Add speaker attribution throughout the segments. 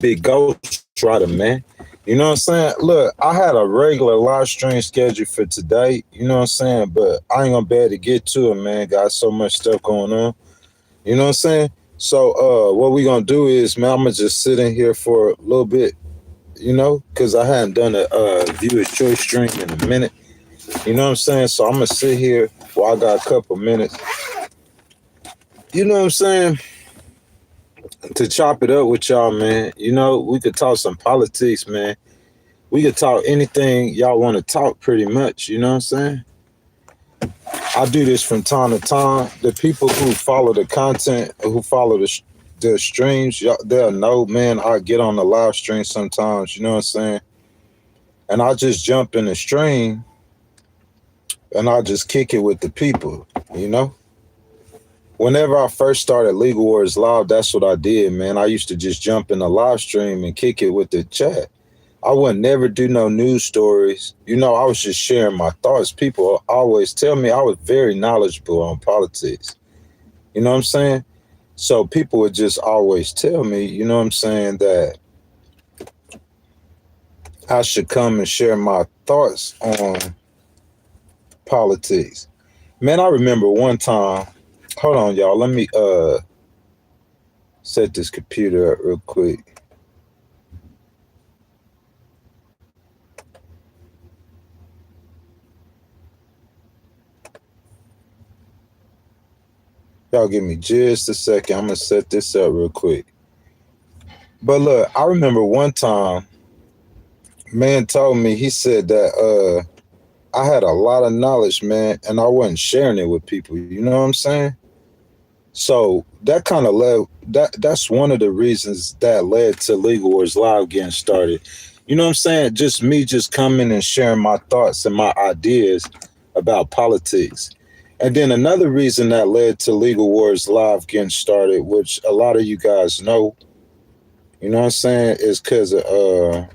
Speaker 1: big ghost rider, man. You know what I'm saying? Look, I had a regular live stream schedule for today, you know what I'm saying? But I ain't gonna be able to get to it, man. Got so much stuff going on. You know what I'm saying? So what we gonna do is, man, I'm gonna just sit in here for a little bit, you know, because I hadn't done a viewer's choice stream in a minute. You know what I'm saying? So I'm gonna sit here while I got a couple minutes. You know what I'm saying? To chop it up with y'all, man. You know, we could talk some politics, man. We could talk anything y'all want to talk pretty much, you know what I'm saying? I do this from time to time. The people who follow the content, who follow the streams, they'll know, man, I get on the live stream sometimes, you know what I'm saying? And I just jump in the stream and I just kick it with the people, you know? Whenever I first started Legal Wars Live, that's what I did, man. I used to just jump in the live stream and kick it with the chat. I would never do no news stories. You know, I was just sharing my thoughts. People always tell me I was very knowledgeable on politics. You know what I'm saying? So people would just always tell me, you know what I'm saying, that I should come and share my thoughts on politics. Man, I remember one time, hold on, y'all. Let me set this computer up real quick. Y'all give me just a second. I'm going to set this up real quick. But look, I remember one time, man told me, he said that I had a lot of knowledge, man, and I wasn't sharing it with people. You know what I'm saying? So that kind of that's one of the reasons that led to Legal Wars Live getting started. You know what I'm saying? Just me just coming and sharing my thoughts and my ideas about politics. And then another reason that led to Legal Wars Live getting started, which a lot of you guys know, you know what I'm saying, is because I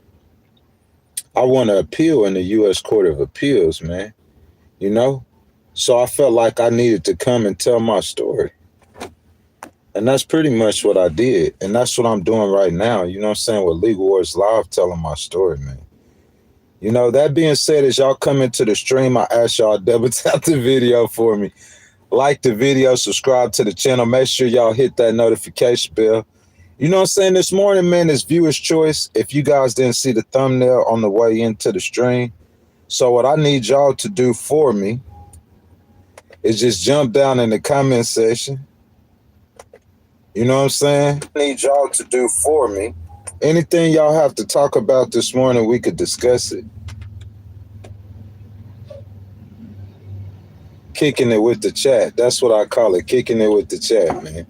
Speaker 1: want to appeal in the U.S. Court of Appeals, man, you know? So I felt like I needed to come and tell my story. And that's pretty much what I did. And that's what I'm doing right now, you know what I'm saying, with Legal Wars Live, telling my story, man. You know, that being said, as y'all come into the stream, I ask y'all double tap the video for me. Like the video, subscribe to the channel. Make sure y'all hit that notification bell. You know what I'm saying? This morning, man, it's viewer's choice. If you guys didn't see the thumbnail on the way into the stream. So what I need y'all to do for me is just jump down in the comment section. You know what I'm saying? I need y'all to do for me. Anything y'all have to talk about this morning, we could discuss it. Kicking it with the chat. That's what I call it, kicking it with the chat, man.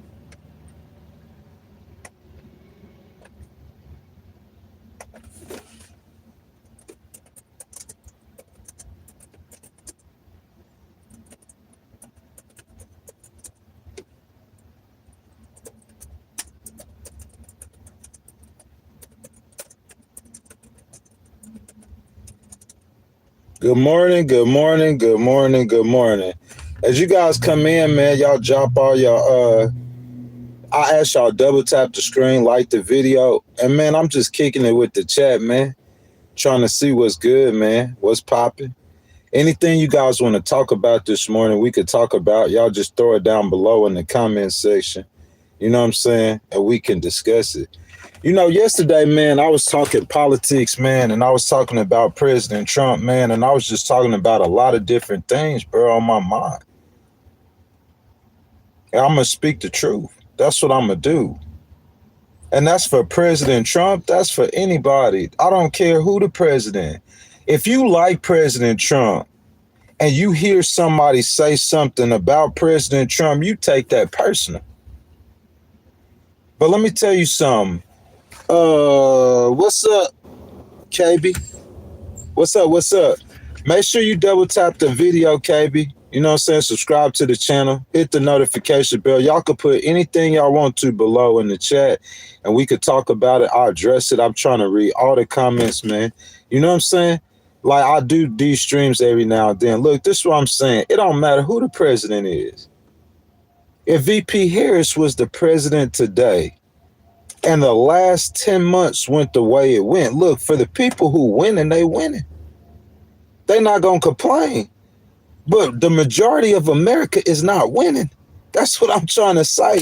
Speaker 1: Good morning, good morning, good morning, good morning. As you guys come in, man, y'all drop all your, I ask y'all double tap the screen, like the video. And man, I'm just kicking it with the chat, man. Trying to see what's good, man. What's popping. Anything you guys want to talk about this morning, we could talk about. Y'all just throw it down below in the comment section. You know what I'm saying? And we can discuss it. You know, yesterday, man, I was talking politics, man, and I was talking about President Trump, man, and I was just talking about a lot of different things, bro, on my mind. And I'm going to speak the truth. That's what I'm going to do. And that's for President Trump. That's for anybody. I don't care who the president. If you like President Trump and you hear somebody say something about President Trump, you take that personal. But let me tell you something. What's up, KB? What's up? What's up? Make sure you double tap the video, KB. You know what I'm saying? Subscribe to the channel. Hit the notification bell. Y'all can put anything y'all want to below in the chat, and we could talk about it. I'll address it. I'm trying to read all the comments, man. You know what I'm saying? Like, I do these streams every now and then. Look, this is what I'm saying. It don't matter who the president is. If VP Harris was the president today, And the last 10 months went the way it went. Look, for the people who winning, they winning. They not going to complain. But the majority of America is not winning. That's what I'm trying to say.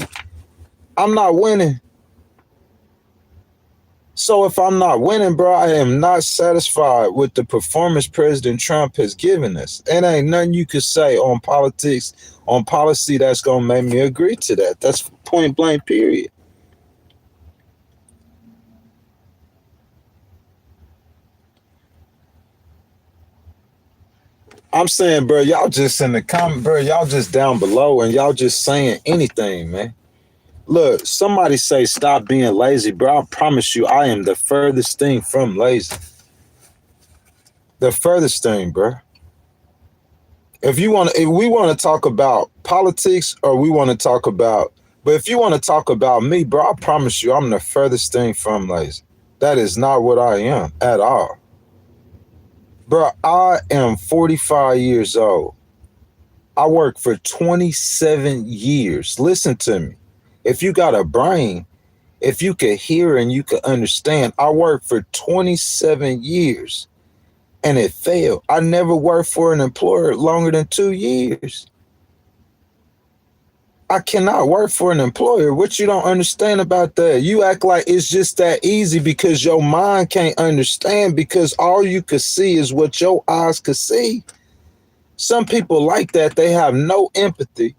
Speaker 1: I'm not winning. So if I'm not winning, bro, I am not satisfied with the performance President Trump has given us. And ain't nothing you could say on politics, on policy that's going to make me agree to that. That's point blank, period. I'm saying, bro, y'all just in the comment, bro, y'all just down below and y'all just saying anything, man. Look, somebody say stop being lazy, bro. I promise you, I am the furthest thing from lazy. The furthest thing, bro. If we want to talk about politics or we want to talk about, but if you want to talk about me, bro, I promise you, I'm the furthest thing from lazy. That is not what I am at all. Bro, I am 45 years old. I worked for 27 years. Listen to me. If you got a brain, if you could hear and you could understand, I worked for 27 years and it failed. I never worked for an employer longer than 2 years. I cannot work for an employer. What you don't understand about that? You act like it's just that easy because your mind can't understand, because all you could see is what your eyes could see. Some people like that. They have no empathy.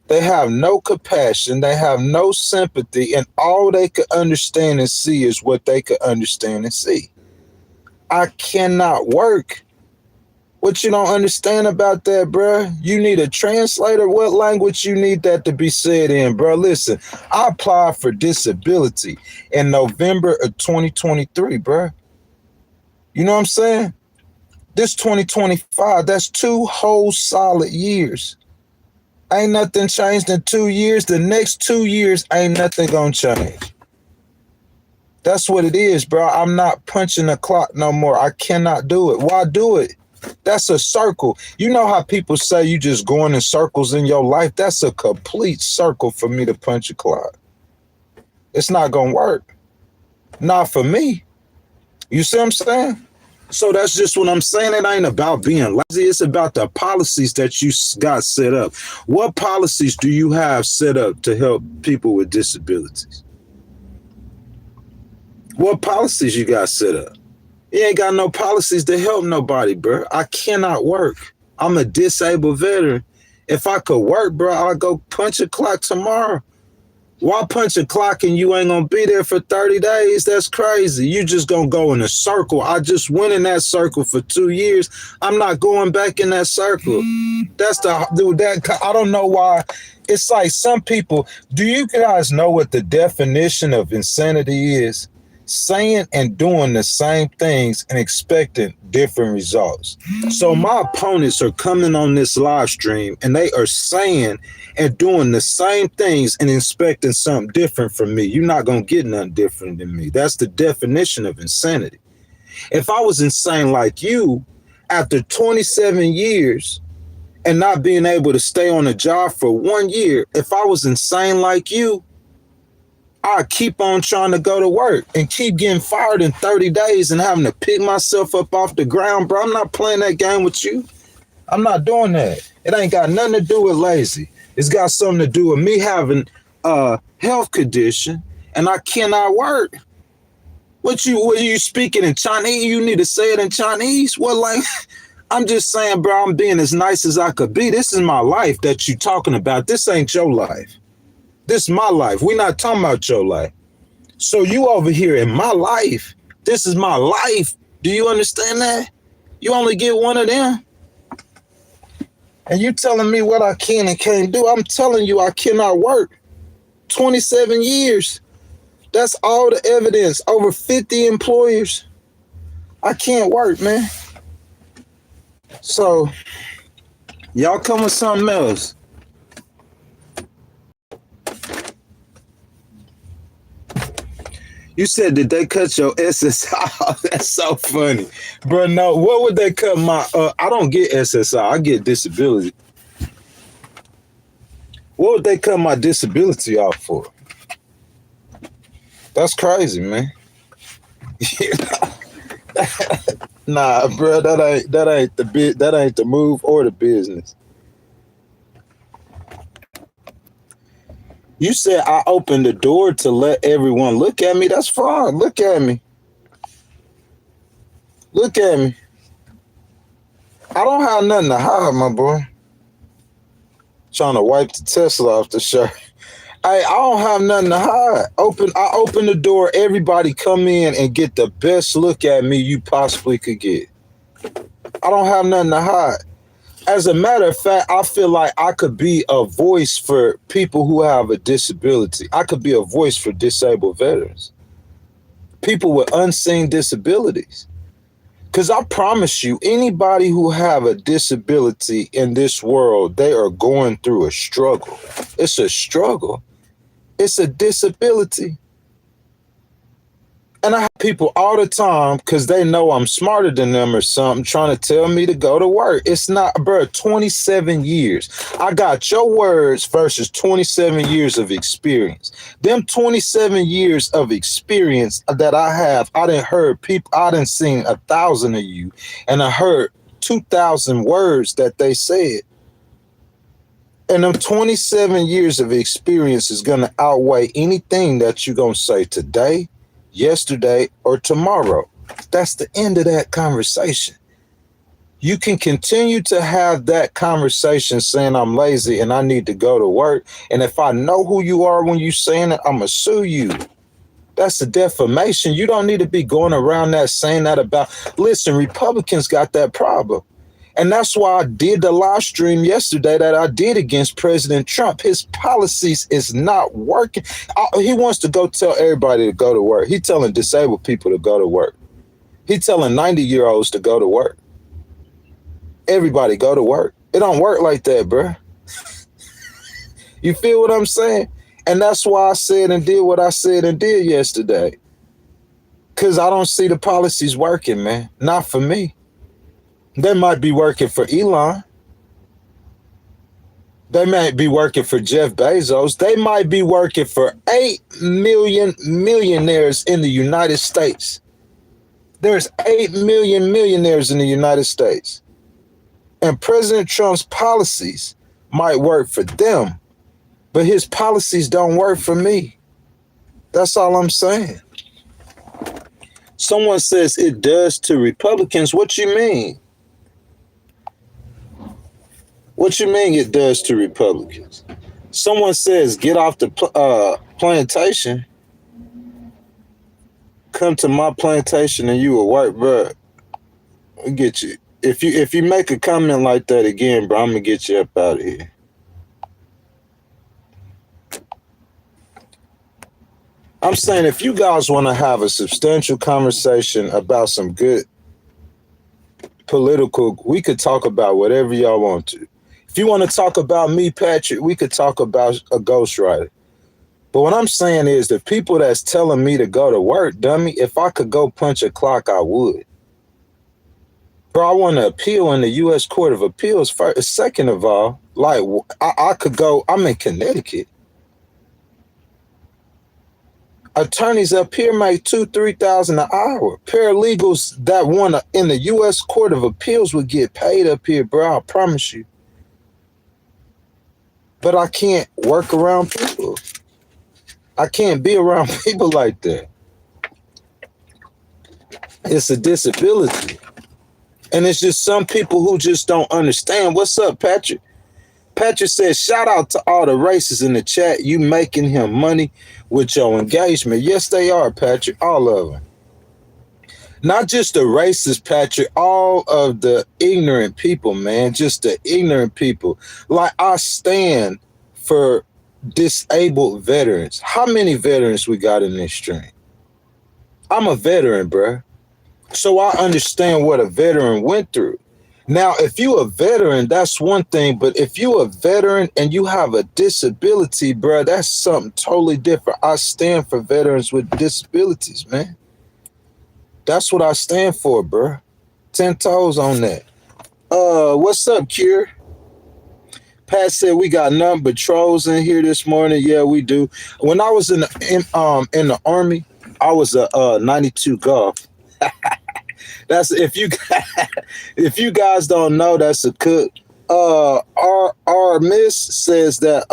Speaker 1: They have no compassion. They have no sympathy. And all they could understand and see is what they could understand and see. I cannot work. What you don't understand about that, bro? You need a translator. What language you need that to be said in, bro? Listen, I applied for disability in November of 2023, bro. You know what I'm saying? This 2025, that's 2 whole solid years. Ain't nothing changed in 2 years. The next 2 years ain't nothing gonna change. That's what it is, bro. I'm not punching the clock no more. I cannot do it. Why do it? That's a circle. You know how people say you just going in circles in your life? That's a complete circle for me to punch a clock. It's not going to work. Not for me. You see what I'm saying? So that's just what I'm saying. It ain't about being lazy. It's about the policies that you got set up. What policies do you have set up to help people with disabilities? What policies you got set up? You ain't got no policies to help nobody, bro. I cannot work. I'm a disabled veteran. If I could work, bro, I'll go punch a clock tomorrow. Why punch a clock and you ain't gonna be there for 30 days? That's crazy. You just gonna go in a circle. I just went in that circle for 2 years. I'm not going back in that circle. That's the dude. That I don't know why. It's like some people. Do you guys know what the definition of insanity is? Saying and doing the same things and expecting different results. So my opponents are coming on this live stream and they are saying and doing the same things and expecting something different from me. You're not going to get nothing different than me. That's the definition of insanity. If I was insane like you, after 27 years and not being able to stay on a job for 1 year, if I was insane like you, I keep on trying to go to work and keep getting fired in 30 days and having to pick myself up off the ground, bro. I'm not playing that game with you. I'm not doing that. It ain't got nothing to do with lazy. It's got something to do with me having a health condition and I cannot work. What you speaking in Chinese? You need to say it in Chinese. What, like, I'm just saying, bro, I'm being as nice as I could be. This is my life that you talking about. This ain't your life. This is my life. We're not talking about your life. So you over here in my life. This is my life. Do you understand that? You only get one of them. And you telling me what I can and can't do. I'm telling you I cannot work. 27 years. That's all the evidence. Over 50 employers. I can't work, man. So y'all come with something else. You said, did they cut your SSI? That's so funny. Bro, no, what would they cut my, I don't get SSI, I get disability. What would they cut my disability off for? That's crazy, man. Nah, bro, that ain't the move or the business. You said I opened the door to let everyone look at me. That's fine. Look at me. Look at me. I don't have nothing to hide, my boy. Trying to wipe the Tesla off the shirt. I don't have nothing to hide. I open the door. Everybody come in and get the best look at me you possibly could get. I don't have nothing to hide. As a matter of fact, I feel like I could be a voice for people who have a disability. I could be a voice for disabled veterans, people with unseen disabilities. Because I promise you, anybody who have a disability in this world, they are going through a struggle. It's a struggle. It's a disability. And I have people all the time because they know I'm smarter than them or something trying to tell me to go to work. It's not, bro, 27 years. I got your words versus 27 years of experience. Them 27 years of experience that I have, I done heard people, I done seen 1,000 of you, and I heard 2,000 words that they said. And them 27 years of experience is going to outweigh anything that you're going to say today, yesterday, or tomorrow. That's the end of that conversation. You can continue to have that conversation saying I'm lazy and I need to go to work. And if I know who you are when you saying it, I'm going to sue you. That's a defamation. You don't need to be going around that saying that about. Listen, Republicans got that problem. And that's why I did the live stream yesterday that I did against President Trump. His policies is not working. He wants to go tell everybody to go to work. He's telling disabled people to go to work. He's telling 90-year-olds to go to work. Everybody go to work. It don't work like that, bro. You feel what I'm saying? And that's why I said and did what I said and did yesterday. Because I don't see the policies working, man. Not for me. They might be working for Elon. They might be working for Jeff Bezos. They might be working for 8 million millionaires in the United States. There's 8 million millionaires in the United States. And President Trump's policies might work for them, but his policies don't work for me. That's all I'm saying. Someone says it does to Republicans. What you mean? What you mean it does to Republicans? Someone says get off the plantation. Come to my plantation and you will work, bro. We get you. If you make a comment like that again, bro, I'm gonna get you up out of here. I'm saying if you guys want to have a substantial conversation about some good political, we could talk about whatever y'all want to. If you want to talk about me, Patrick, we could talk about a ghostwriter. But what I'm saying is the people that's telling me to go to work, dummy, if I could go punch a clock, I would. Bro, I want to appeal in the U.S. Court of Appeals first. Second of all, like, I could go, I'm in Connecticut. Attorneys up here make $2,000-$3,000 an hour. Paralegals that want to in the U.S. Court of Appeals would get paid up here, bro. I promise you. But I can't work around people. I can't be around people like that. It's a disability. And it's just some people who just don't understand. What's up, Patrick? Patrick says, shout out to all the racists in the chat. You making him money with your engagement. Yes, they are, Patrick. All of them. Not just the racist, Patrick. All of the ignorant people, man. Just the ignorant people. Like, I stand for disabled veterans. How many veterans we got in this stream? I'm a veteran, bruh. So I understand what a veteran went through. Now, if you a veteran, that's one thing. But if you a veteran and you have a disability, bruh, that's something totally different. I stand for veterans with disabilities, man. That's what I stand for, bruh. 10 toes on that. What's up, Cure? Pat said we got nothing but trolls in here this morning. Yeah, we do. When I was in the army, I was a 92 Golf. That's if you guys don't know, that's a cook. Our Miss says that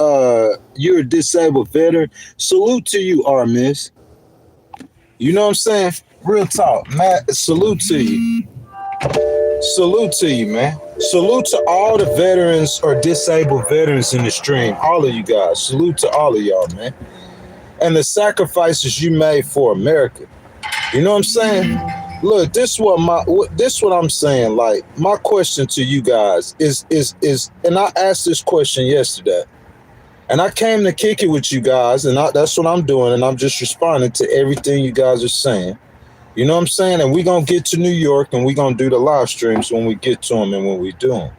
Speaker 1: you're a disabled veteran. Salute to you, our Miss. You know what I'm saying? Real talk, Matt. Salute to you. Salute to you, man. Salute to all the veterans or disabled veterans in the stream. All of you guys. Salute to all of y'all, man. And the sacrifices you made for America. You know what I'm saying? Look, this what I'm saying. Like, my question to you guys is, and I asked this question yesterday, and I came to kick it with you guys, and that's what I'm doing, and I'm just responding to everything you guys are saying. You know what I'm saying? And we're going to get to New York, and we're going to do the live streams when we get to them and when we do them.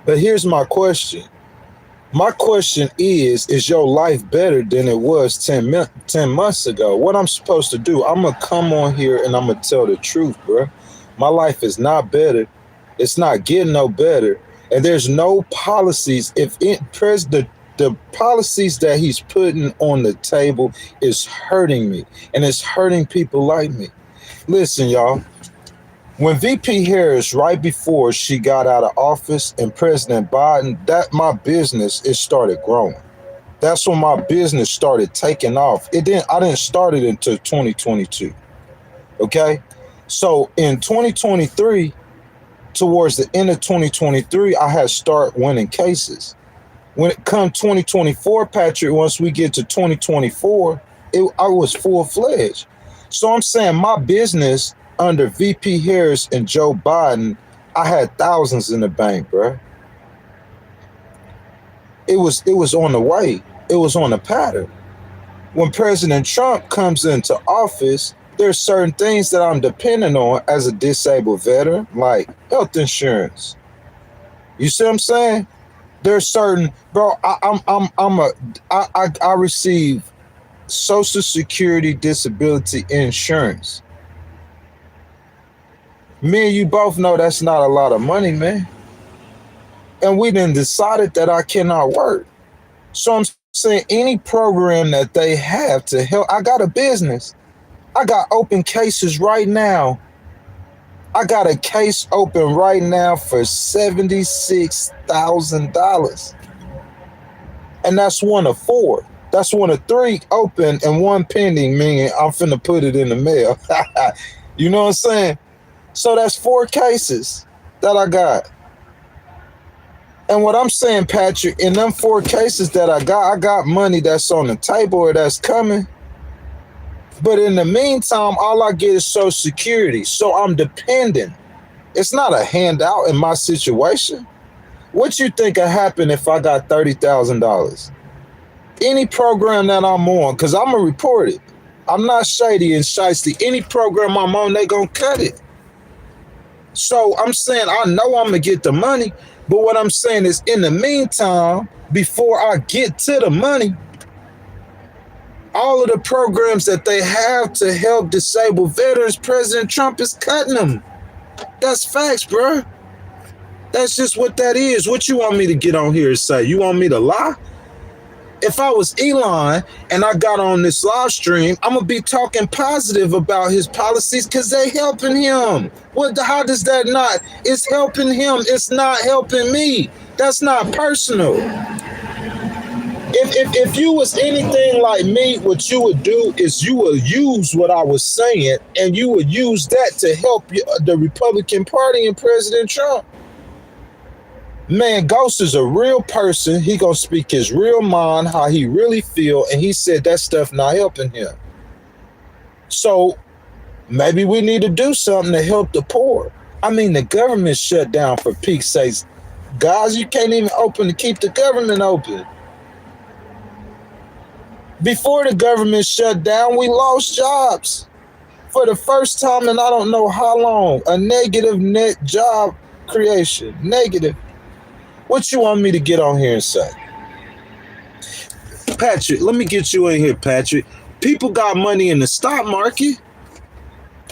Speaker 1: But here's my question. My question is your life better than it was 10 months ago? What I'm supposed to do? I'm going to come on here and I'm going to tell the truth, bro. My life is not better. It's not getting no better. And there's no policies. If the policies that he's putting on the table is hurting me, and it's hurting people like me. Listen, y'all. When VP Harris, right before she got out of office, and President Biden, my business, it started growing. That's when my business started taking off. I didn't start it until 2022. Okay? So in 2023, towards the end of 2023, I had start winning cases. When it come 2024, Patrick, once we get to 2024, I was full-fledged. So I'm saying my business under VP Harris and Joe Biden, I had thousands in the bank, bro. It was on the way. It was on the pattern. When President Trump comes into office, there's certain things that I'm dependent on as a disabled veteran, like health insurance. You see what I'm saying? There's certain, bro. I receive Social Security disability insurance. Me and you both know that's not a lot of money, man. And we done decided that I cannot work. So I'm saying any program that they have to help. I got a business. I got open cases right now. I got a case open right now for $76,000. And that's one of 4. That's one of 3 open and 1 pending, meaning I'm finna put it in the mail. You know what I'm saying? So that's 4 cases that I got. And what I'm saying, Patrick, in them 4 cases that I got money that's on the table or that's coming. But in the meantime, all I get is Social Security. So I'm dependent. It's not a handout in my situation. What you think would happen if I got $30,000? Any program that I'm on, because I'm going to report it. I'm not shady and shiesty. Any program I'm on, they going to cut it. So I'm saying I know I'm going to get the money. But what I'm saying is in the meantime, before I get to the money, all of the programs that they have to help disabled veterans, President Trump is cutting them. That's facts, bro. That's just what that is. What you want me to get on here and say? You want me to lie? If I was Elon and I got on this live stream, I'm going to be talking positive about his policies because they helping him. How does that not? It's helping him. It's not helping me. That's not personal. If you was anything like me, what you would do is you would use what I was saying and you would use that to help the Republican Party and President Trump. Man, Ghost is a real person. He gonna speak his real mind, how he really feel, and he said that stuff not helping him. So maybe we need to do something to help the poor. I mean, the government shut down for peak's sake. Guys, you can't even open to keep the government open. Before the government shut down, we lost jobs. For the first time in I don't know how long, a negative net job creation. Negative. What you want me to get on here and say? Patrick, let me get you in here, Patrick. People got money in the stock market.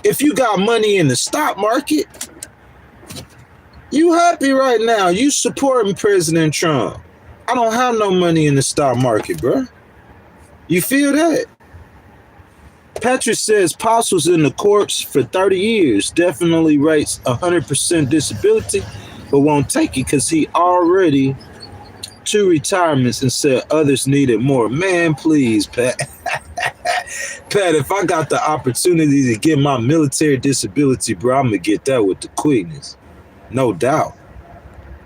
Speaker 1: If you got money in the stock market, You happy right now. You supporting President Trump. I don't have no money in the stock market, bro. You feel that? Patrick says Pops was in the courts for 30 years, definitely rates 100% disability, but won't take it because he already 2 retirements and said others needed more. Man, please, Pat. Pat, if I got the opportunity to get my military disability, bro, I'm going to get that with the quickness. No doubt.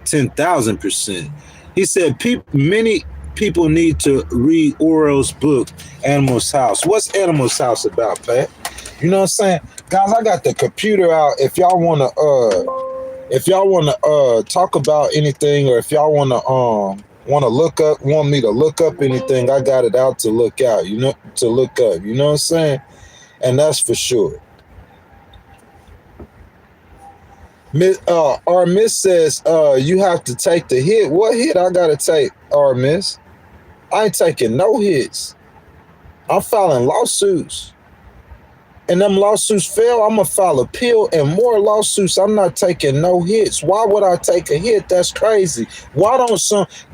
Speaker 1: 10,000%. He said many people need to read Orwell's book, Animal's House. What's Animal's House about, Pat? You know what I'm saying? Guys, I got the computer out. If y'all want to talk about anything, or if y'all want me to look up anything, I got it out to look up, you know what I'm saying? And that's for sure. Our Miss says you have to take the hit. What hit I gotta take, Our Miss? I ain't taking no hits. I'm filing lawsuits. And them lawsuits fail, I'm gonna file appeal and more lawsuits. I'm not taking no hits. Why would I take a hit? That's crazy. Why don't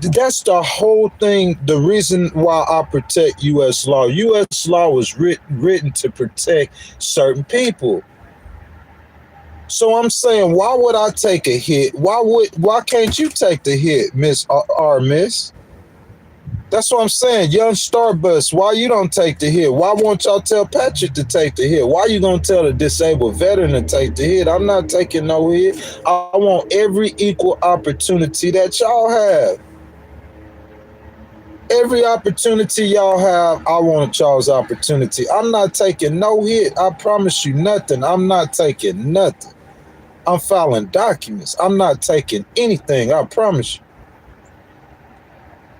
Speaker 1: that's the whole thing, the reason why I protect U.S. law. U.S. law was written to protect certain people. So I'm saying, why would I take a hit? Why can't you take the hit, Miss R Miss? That's what I'm saying. Young Starbus, why you don't take the hit? Why won't y'all tell Patrick to take the hit? Why you gonna tell the disabled veteran to take the hit? I'm not taking no hit. I want every equal opportunity that y'all have. Every opportunity y'all have, I want y'all's opportunity. I'm not taking no hit. I promise you nothing. I'm not taking nothing. I'm filing documents. I'm not taking anything. I promise you.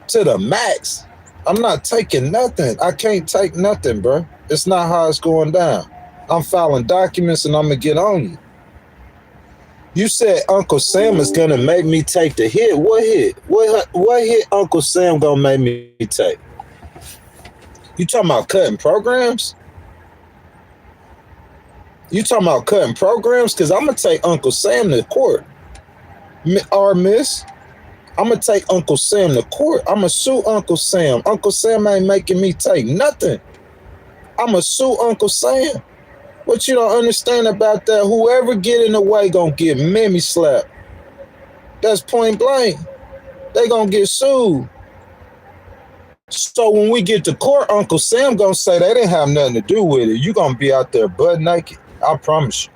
Speaker 1: To the max. I'm not taking nothing. I can't take nothing, bro. It's not how it's going down. I'm filing documents and I'm going to get on you. You said Uncle Sam is going to make me take the hit. What hit? What hit Uncle Sam going to make me take? You talking about cutting programs? You talking about cutting programs? Because I'm going to take Uncle Sam to court. Or Miss, I'm going to take Uncle Sam to court. I'm going to sue Uncle Sam. Uncle Sam ain't making me take nothing. I'm going to sue Uncle Sam. What you don't understand about that, whoever get in the way going to get Mimi slapped. That's point blank. They going to get sued. So when we get to court, Uncle Sam going to say they didn't have nothing to do with it. You going to be out there butt naked. I promise you.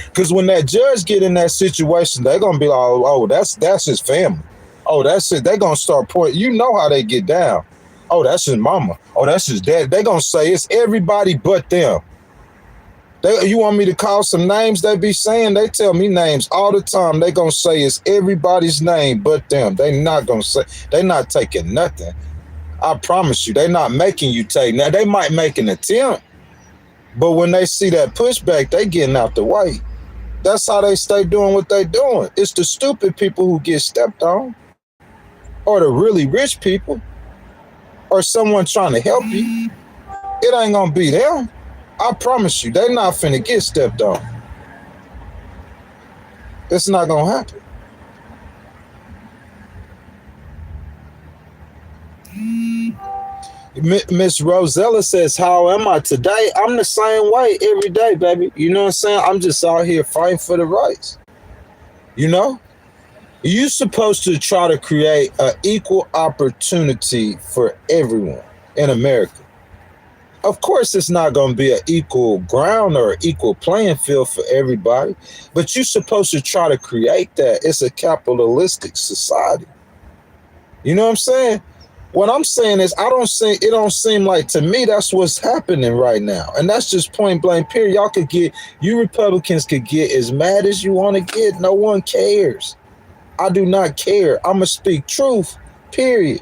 Speaker 1: Because when that judge get in that situation, they're going to be like, oh, that's his family. Oh, that's it. They're going to start pointing. You know how they get down. Oh, that's his mama. Oh, that's his dad. They're going to say it's everybody but them. You want me to call some names they be saying? They tell me names all the time. They going to say it's everybody's name but them. They not going to say, they not taking nothing. I promise you, they not making you take. Now, they might make an attempt. But when they see that pushback, they getting out the way. That's how they stay doing what they doing. It's the stupid people who get stepped on, or the really rich people, or someone trying to help you. It ain't gonna be them. I promise you, they're not finna get stepped on. It's not gonna happen. Miss Rosella says, how am I today? I'm the same way every day, baby. You know what I'm saying? I'm just out here fighting for the rights. You know? You're supposed to try to create an equal opportunity for everyone in America. Of course, it's not going to be an equal ground or equal playing field for everybody, but you're supposed to try to create that. It's a capitalistic society. You know what I'm saying? What I'm saying is, it don't seem like to me that's what's happening right now. And that's just point blank period. You Republicans could get as mad as you want to get. No one cares. I do not care. I'm going to speak truth, period.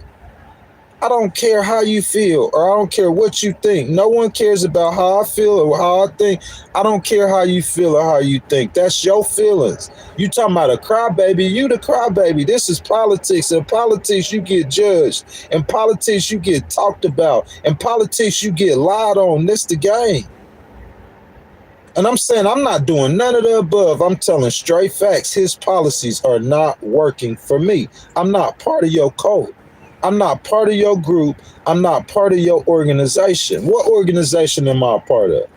Speaker 1: I don't care how you feel, or I don't care what you think. No one cares about how I feel or how I think. I don't care how you feel or how you think. That's your feelings. You talking about a crybaby, you the crybaby. This is politics. In politics, you get judged. In politics, you get talked about. In politics, you get lied on. This the game. And I'm saying I'm not doing none of the above. I'm telling straight facts. His policies are not working for me. I'm not part of your code. I'm not part of your group. I'm not part of your organization. What organization am I a part of?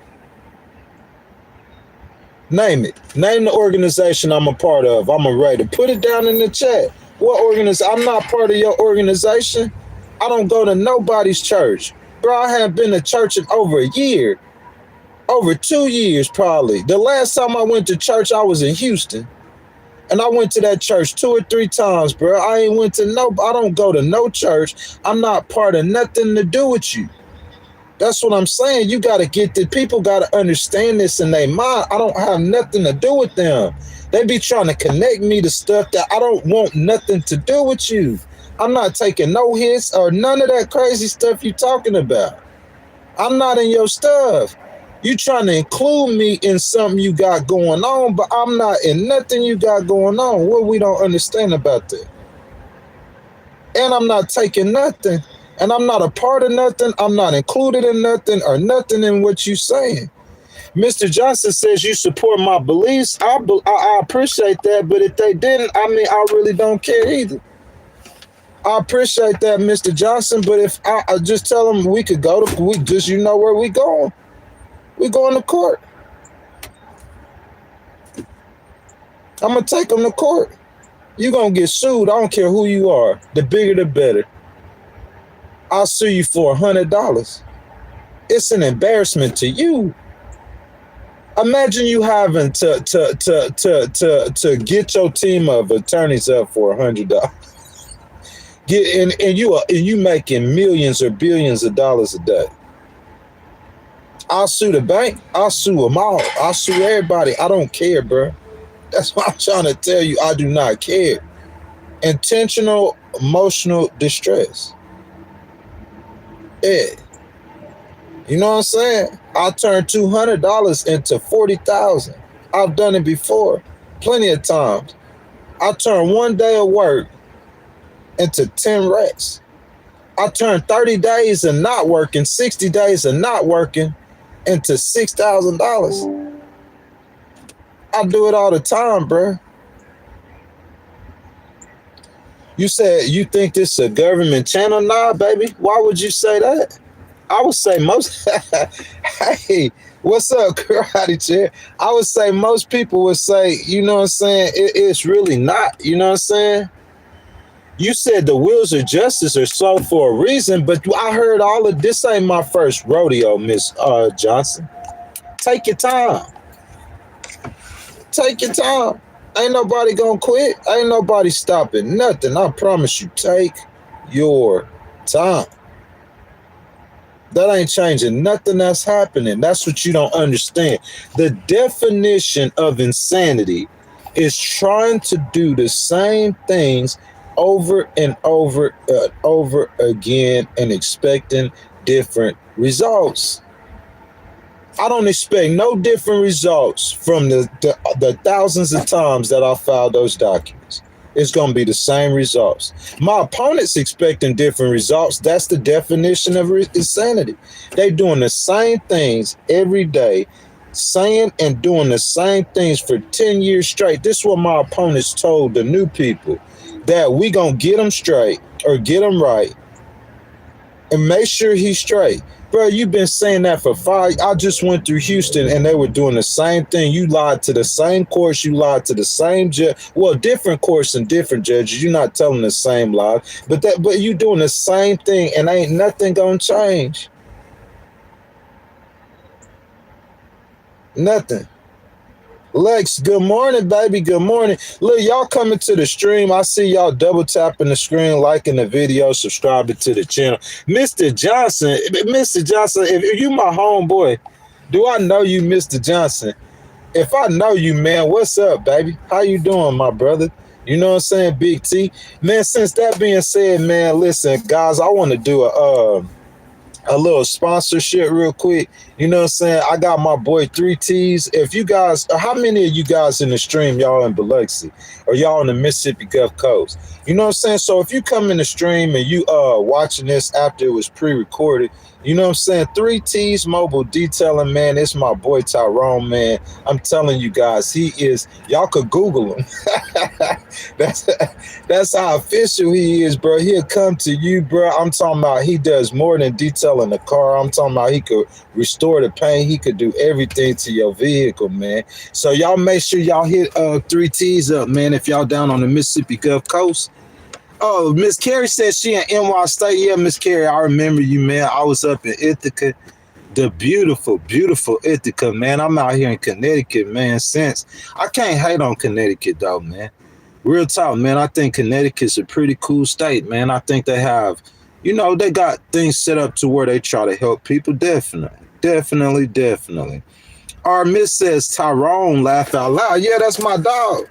Speaker 1: Name it. Name the organization I'm a part of. I'm a writer. Put it down in the chat. What organization? I'm not part of your organization. I don't go to nobody's church. Bro, I haven't been to church in over a year. Over 2 years, probably. The last time I went to church, I was in Houston. And I went to that church 2 or 3 times, bro. I don't go to no church. I'm not part of nothing to do with you. That's what I'm saying. You got to get the people got to understand this in their mind. I don't have nothing to do with them. They be trying to connect me to stuff that I don't want nothing to do with you. I'm not taking no hits or none of that crazy stuff you talking about. I'm not in your stuff. You trying to include me in something you got going on, but I'm not in nothing you got going on. What we don't understand about that? And I'm not taking nothing. And I'm not a part of nothing. I'm not included in nothing or nothing in what you saying. Mr. Johnson says you support my beliefs. I appreciate that. But if they didn't, I mean, I really don't care either. I appreciate that, Mr. Johnson. But if I just tell them we could go to, we just, you know where we going. We going to court. I'm going to take them to court. You're going to get sued. I don't care who you are. The bigger, the better. I'll sue you for $100. It's an embarrassment to you. Imagine you having to get your team of attorneys up for $100. And you making millions or billions of dollars a day. I'll sue the bank. I'll sue them all. I'll sue everybody. I don't care, bro. That's what I'm trying to tell you. I do not care. Intentional emotional distress. Yeah. You know what I'm saying? I'll turn $200 into $40,000. I've done it before. Plenty of times. I turn one day of work into 10 racks. I turn 30 days of not working, 60 days of not working into $6,000. I do it all the time, bro. You said you think this is a government channel? Nah, baby. Why would you say that? I would say most. Hey, what's up, karate chair? I would say most people would say, you know what I'm saying? It's really not. You know what I'm saying? You said the wheels of justice are slow for a reason, but I heard all of this. Ain't my first rodeo, Miss Johnson. Take your time. Take your time. Ain't nobody gonna quit. Ain't nobody stopping nothing. I promise you. Take your time. That ain't changing nothing that's happening. That's what you don't understand. The definition of insanity is trying to do the same things over and over again and expecting different results. I don't expect no different results from the thousands of times that I filed those documents. It's going to be the same results. My opponent's expecting different results. That's the definition of insanity. They doing the same things every day, saying and doing the same things for 10 years straight. This is what my opponents told the new people, that we going to get them straight or get them right and make sure he's straight. Bro, you've been saying that for 5. I just went through Houston and they were doing the same thing. You lied to the same course. You lied to the same judge. Well, different course and different judges. You're not telling the same lie. But you doing the same thing and ain't nothing gonna change. Nothing. Lex, good morning, baby. Good morning. Look, y'all coming to the stream. I see y'all double tapping the screen, liking the video, subscribing to the channel. Mr. Johnson, if you my homeboy, do I know you, Mr. Johnson? If I know you, man, what's up, baby? How you doing, my brother? You know what I'm saying, Big T? Man, since that being said, man, listen, guys, I want to do a little sponsorship real quick. You know what I'm saying? I got my boy 3T's. If you guys, how many of you guys in the stream, y'all in Biloxi or y'all in the Mississippi Gulf Coast? You know what I'm saying? So if you come in the stream and you watching this after it was pre-recorded, You know what I'm saying? 3T's Mobile Detailing, man. It's my boy Tyrone, man. I'm telling you guys, he is. Y'all could Google him. that's that's how official he is, bro. He'll come to you, bro. I'm talking about he does more than detailing the car. I'm talking about he could restore the paint. He could do everything to your vehicle, man. So y'all make sure y'all hit 3T's up, man. If y'all down on the Mississippi Gulf Coast. Oh, Miss Carrie said she in NY State. Yeah, Miss Carrie, I remember you, man. I was up in Ithaca, the beautiful, beautiful Ithaca, man. I'm out here in Connecticut, man. Since I can't hate on Connecticut though, man. Real talk, man. I think Connecticut's a pretty cool state, man. I think they have, they got things set up to where they try to help people. Definitely, definitely, definitely. Our Miss says Tyrone, laugh out loud. Yeah, that's my dog.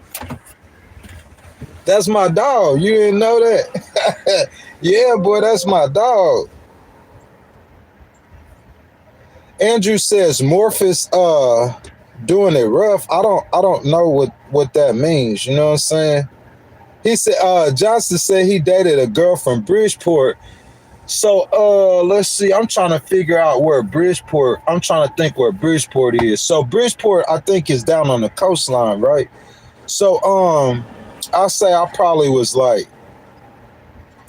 Speaker 1: That's my dog. You didn't know that? Yeah, boy, that's my dog. Andrew says Morpheus doing it rough. I don't know what that means. You know what I'm saying? He said Johnson said he dated a girl from Bridgeport. So let's see. I'm trying to figure out where Bridgeport. I'm trying to think where Bridgeport is. So Bridgeport, I think, is down on the coastline, right? So I'll say I probably was like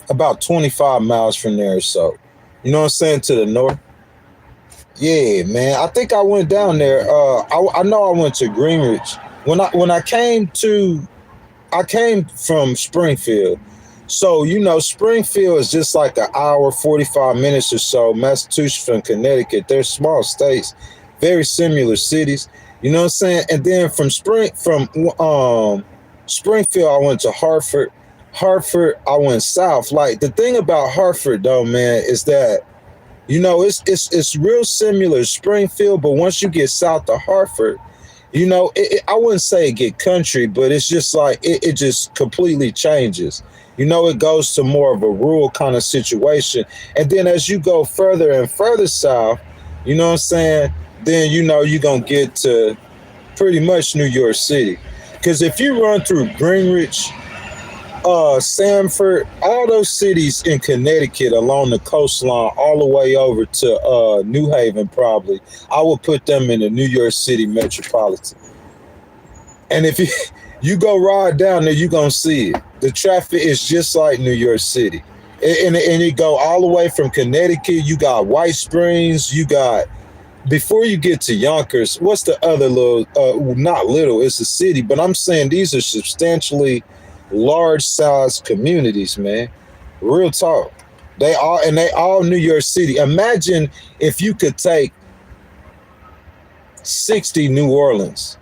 Speaker 1: about 25 miles from there or so. You know what I'm saying? To the north. Yeah, man. I think I went down there. I know I went to Greenwich. When I came from Springfield. So, Springfield is just like an hour, 45 minutes or so. Massachusetts and Connecticut, they're small states, very similar cities. You know what I'm saying? And then from Springfield, I went to Hartford. Hartford, I went south. Like the thing about Hartford, though, man, is that it's real similar to Springfield, but once you get south of Hartford, I wouldn't say it get country, but it's just like it just completely changes. It goes to more of a rural kind of situation, and then as you go further and further south, you know what I'm saying? Then you're gonna get to pretty much New York City. Because if you run through Greenwich, Sanford, all those cities in Connecticut along the coastline, all the way over to New Haven, probably, I would put them in the New York City metropolitan. And if you go ride down there, you're going to see it. The traffic is just like New York City. And it go all the way from Connecticut. You got White Springs, you got... Before you get to Yonkers, what's the other little, not little, it's a city, but I'm saying these are substantially large-sized communities, man. Real talk. They all New York City. Imagine if you could take 60 New Orleans.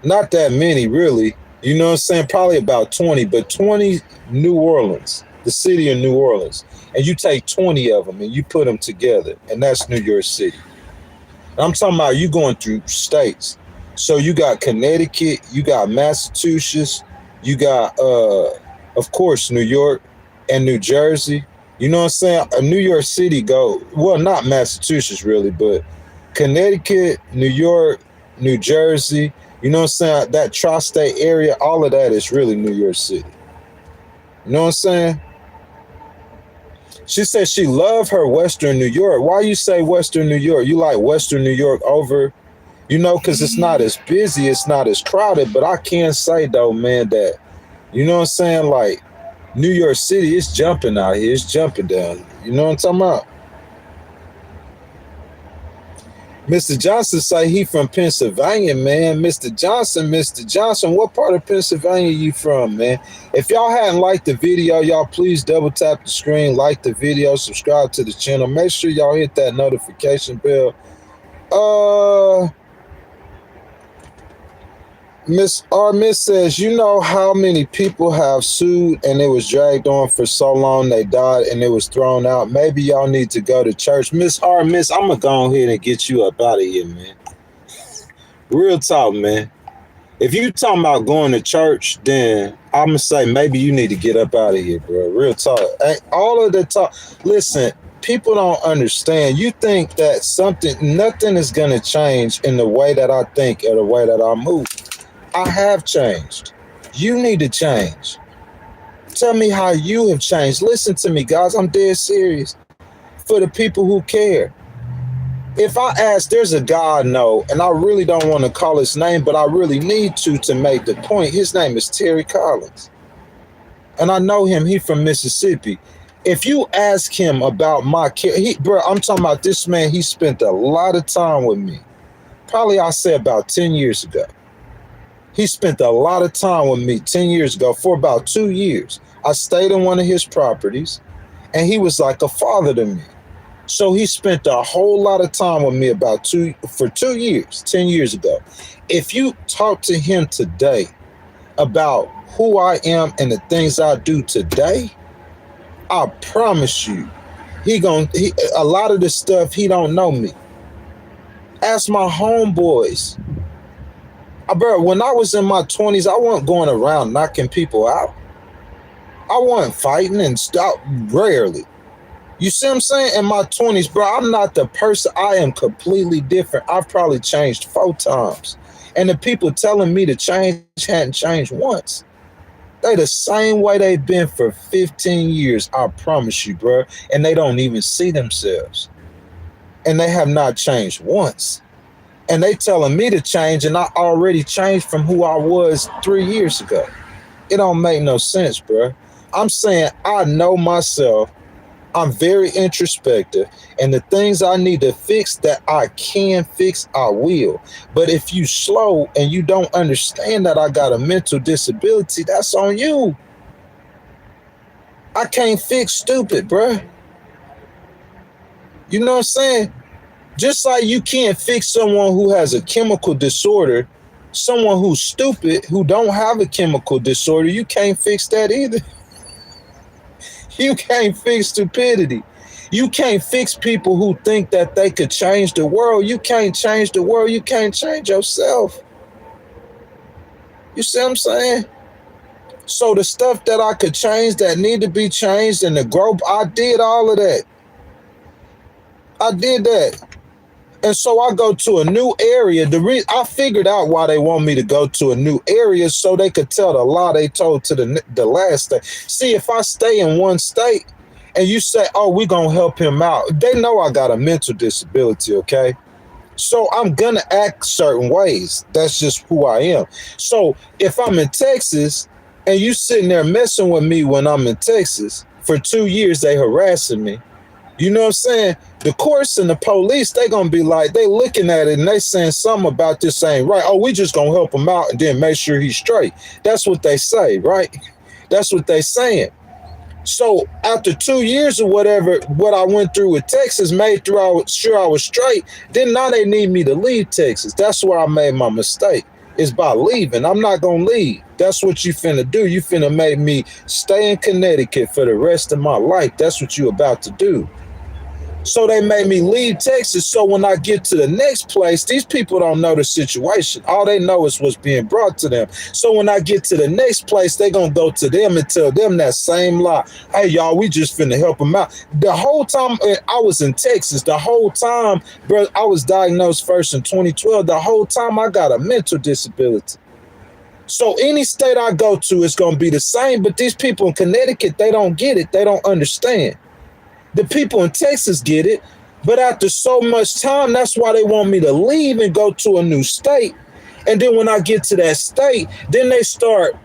Speaker 1: Not that many, really. You know what I'm saying? Probably about 20, but 20 New Orleans, the city of New Orleans. And you take 20 of them and you put them together, and that's New York City. And I'm talking about you going through states. So you got Connecticut, you got Massachusetts, you got, of course, New York and New Jersey. You know what I'm saying? New York City not Massachusetts really, but Connecticut, New York, New Jersey. You know what I'm saying? That tri-state area, all of that is really New York City. You know what I'm saying? She said she loved her Western New York. Why you say Western New York? You like Western New York over, because it's not as busy, it's not as crowded. But I can say, though, man, that, you know what I'm saying? Like, New York City, it's jumping out here. It's jumping down. You know what I'm talking about? Mr. Johnson say he from Pennsylvania, man. Mr. Johnson, what part of Pennsylvania you from, man? If y'all hadn't liked the video, y'all please double tap the screen, like the video, subscribe to the channel. Make sure y'all hit that notification bell. Miss says, you know how many people have sued and it was dragged on for so long they died and it was thrown out? Maybe y'all need to go to church. Miss, I'm gonna go ahead and get you up out of here, man. Real talk, man. If you talking about going to church, then I'm gonna say maybe you need to get up out of here, bro. Real talk. All of the talk. Listen, people don't understand. You think that nothing is gonna change in the way that I think or the way that I move. I have changed. You need to change. Tell me how you have changed. Listen to me, guys. I'm dead serious. for the people who care. If I ask, there's a guy I know, and I really don't want to call his name, but I really need to make the point. His name is Terry Collins. And I know him. He from Mississippi. If you ask him about my care, bro, I'm talking about this man. He spent a lot of time with me. Probably I say about 10 years ago. He spent a lot of time with me 10 years ago for about 2 years. I stayed in one of his properties, and he was like a father to me. So he spent a whole lot of time with me for 2 years, 10 years ago. If you talk to him today about who I am and the things I do today, I promise you, a lot of the stuff he don't know me. Ask my homeboys. Bro, when I was in my 20s, I wasn't going around knocking people out. I wasn't fighting and stuff, rarely. You see what I'm saying? In my 20s, bro, I'm not the person. I am completely different. I've probably changed 4 times. And the people telling me to change hadn't changed once. They the same way they've been for 15 years, I promise you, bro. And they don't even see themselves. And they have not changed once. And they telling me to change, and I already changed from who I was 3 years ago. It don't make no sense, bro. I'm saying I know myself. I'm very introspective, and the things I need to fix that I can fix, I will. But if you slow and you don't understand that I got a mental disability, that's on you. I can't fix stupid, bruh. You know what I'm saying? Just like you can't fix someone who has a chemical disorder, someone who's stupid, who don't have a chemical disorder, you can't fix that either. You can't fix stupidity. You can't fix people who think that they could change the world. You can't change the world. You can't change yourself. You see what I'm saying? So the stuff that I could change that need to be changed and the growth, I did all of that. I did that. And so I go to a new area. I figured out why they want me to go to a new area so they could tell the lie they told to the last state. See, if I stay in one state and you say, oh, we're going to help him out, they know I got a mental disability, okay? So I'm going to act certain ways. That's just who I am. So if I'm in Texas and you sitting there messing with me when I'm in Texas, for 2 years they harassing me, you know what I'm saying? The courts and the police, they going to be like, they looking at it and they saying something about this ain't right. Oh, we just going to help him out and then make sure he's straight. That's what they say, right? That's what they saying. So after 2 years or whatever, what I went through with Texas made sure I was straight. Then now they need me to leave Texas. That's where I made my mistake, is by leaving. I'm not going to leave. That's what you finna do. You finna make me stay in Connecticut for the rest of my life. That's what you about to do. So they made me leave Texas. So when I get to the next place, these people don't know the situation. All they know is what's being brought to them. So when I get to the next place, they going to go to them and tell them that same lie. Hey, y'all, we just finna help them out. The whole time I was in Texas, the whole time, bro, I was diagnosed first in 2012. The whole time I got a mental disability. So any state I go to, it's going to be the same. But these people in Connecticut, they don't get it. They don't understand. The people in Texas get it, but after so much time, that's why they want me to leave and go to a new state. And then when I get to that state, then they start,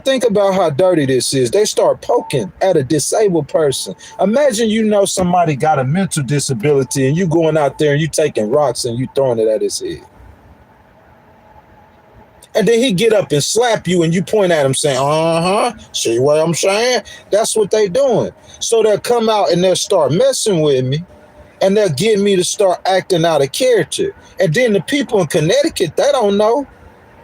Speaker 1: think about how dirty this is. They start poking at a disabled person. Imagine somebody got a mental disability and you going out there and you taking rocks and you throwing it at his head. And then he get up and slap you and you point at him saying, see what I'm saying? That's what they doing. So they'll come out and they'll start messing with me and they'll get me to start acting out of character. And then the people in Connecticut, they don't know.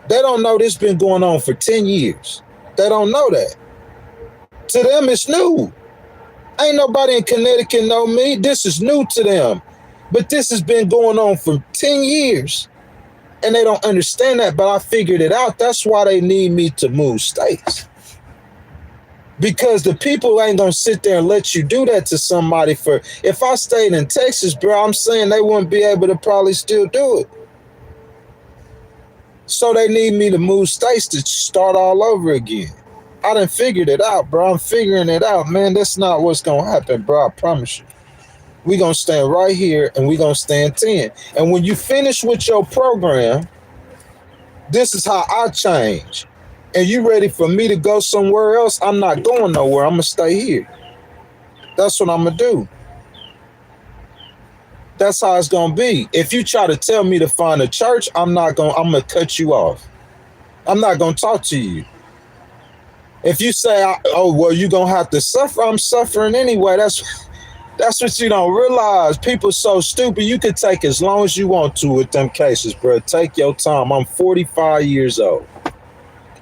Speaker 1: They don't know this been going on for 10 years. They don't know that. To them, it's new. Ain't nobody in Connecticut know me. This is new to them. But this has been going on for 10 years. And they don't understand that, but I figured it out. That's why they need me to move states. Because the people ain't going to sit there and let you do that to somebody if I stayed in Texas, bro, I'm saying they wouldn't be able to probably still do it. So they need me to move states to start all over again. I done figured it out, bro. I'm figuring it out, man. That's not what's going to happen, bro. I promise you. We gonna stand right here and we gonna stand 10. And when you finish with your program, this is how I change. And you ready for me to go somewhere else? I'm not going nowhere. I'm gonna stay here. That's what I'm gonna do. That's how it's gonna be. If you try to tell me to find a church, I'm gonna cut you off. I'm not gonna talk to you. If you say, oh well, you're gonna have to suffer, I'm suffering anyway. That's what you don't realize. People so stupid. You could take as long as you want to with them cases, bro. Take your time. I'm 45 years old.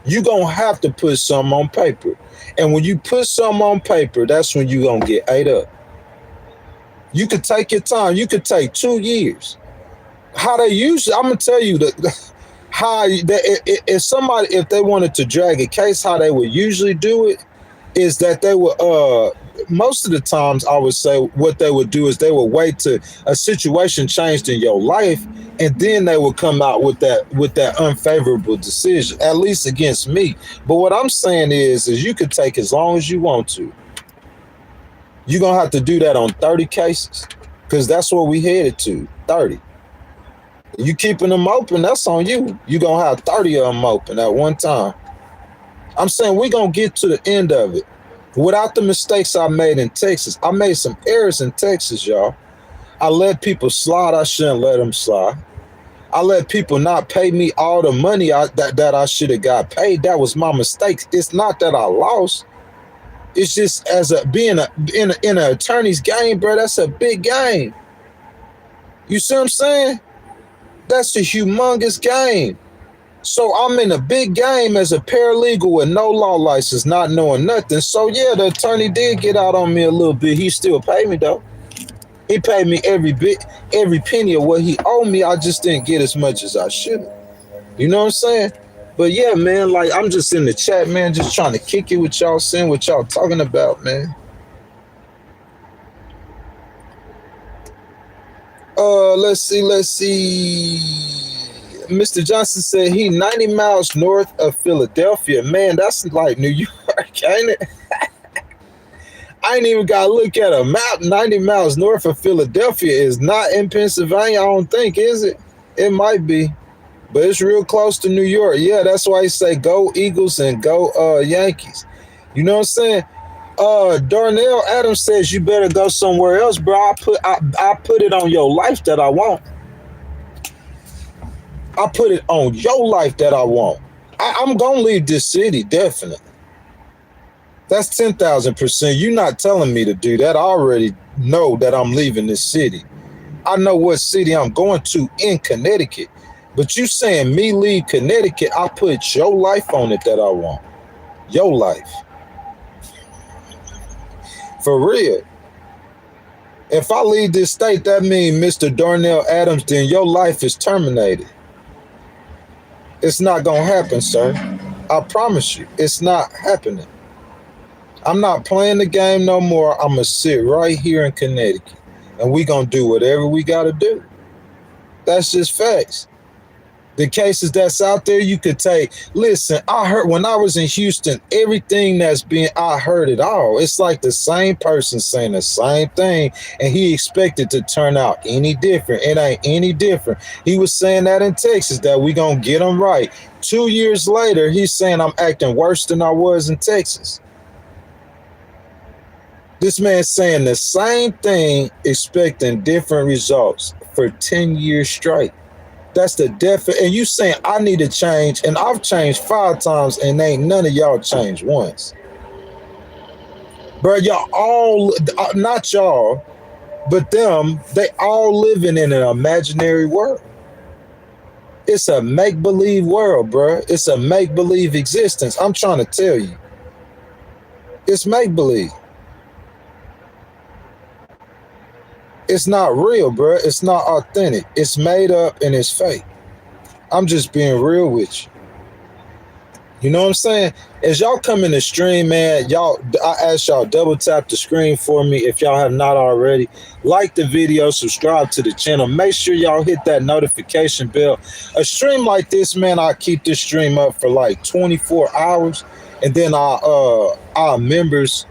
Speaker 1: You gonna have to put something on paper. And when you put something on paper, that's when you gonna get ate up. You could take your time. You could take 2 years. How they usually, I'm gonna tell you that if they wanted to drag a case, how they would usually do it is that they would most of the times I would say what they would do is they would wait till a situation changed in your life, and then they would come out with that unfavorable decision, at least against me. But what I'm saying is you could take as long as you want to. You're gonna have to do that on 30 cases, because that's what we headed to, 30. You keeping them open, that's on you. You're gonna have 30 of them open at one time. I'm saying we're gonna get to the end of it without the mistakes I made in Texas. I made some errors in Texas, y'all. I let people slide. I shouldn't let them slide. I let people not pay me all the money that I should have got paid. That was my mistake. It's not that I lost. It's just as being in an attorney's game, bro. That's a big game. You see what I'm saying? That's a humongous game. So I'm in a big game as a paralegal with no law license, not knowing nothing. So yeah, the attorney did get out on me a little bit. He still paid me though. He paid me every penny of what he owed me. I just didn't get as much as I should. You know what I'm saying? But yeah, man, like I'm just in the chat, man, just trying to kick it with y'all, seeing what y'all talking about, man. Let's see. Mr. Johnson said he 90 miles north of Philadelphia. Man, that's like New York, ain't it? I ain't even got to look at a map. 90 miles north of Philadelphia is not in Pennsylvania, I don't think, is it? It might be, but it's real close to New York. Yeah, that's why he say go Eagles and go Yankees. You know what I'm saying? Darnell Adams says you better go somewhere else, bro. I put it on your life that I want. I put it on your life that I want. I'm gonna leave this city, definitely. That's 10,000%. You're not telling me to do that. I already know that I'm leaving this city. I know what city I'm going to in Connecticut. But you saying me leave Connecticut, I put your life on it that I want. Your life. For real. If I leave this state, that means Mr. Darnell Adams, then your life is terminated. It's not going to happen, sir. I promise you, it's not happening. I'm not playing the game no more. I'm going to sit right here in Connecticut, and we going to do whatever we got to do. That's just facts. The cases that's out there, you could take. Listen, I heard when I was in Houston, everything I heard it all. It's like the same person saying the same thing, and he expected to turn out any different. It ain't any different. He was saying that in Texas, that we gonna get them right. 2 years later, he's saying I'm acting worse than I was in Texas. This man's saying the same thing, expecting different results for 10 years straight. That's the definite. And you saying I need to change, and I've changed 5 times, and ain't none of y'all changed once. Bro, y'all all, not y'all, but them, they all living in an imaginary world. It's a make-believe world, bro. It's a make-believe existence. I'm trying to tell you. It's make-believe. It's not real, bro. It's not authentic. It's made up and it's fake. I'm just being real with you. You know what I'm saying? As y'all come in the stream, man, I ask y'all double tap the screen for me if y'all have not already. Like the video, subscribe to the channel. Make sure y'all hit that notification bell. A stream like this, man, I keep this stream up for like 24 hours, and then our members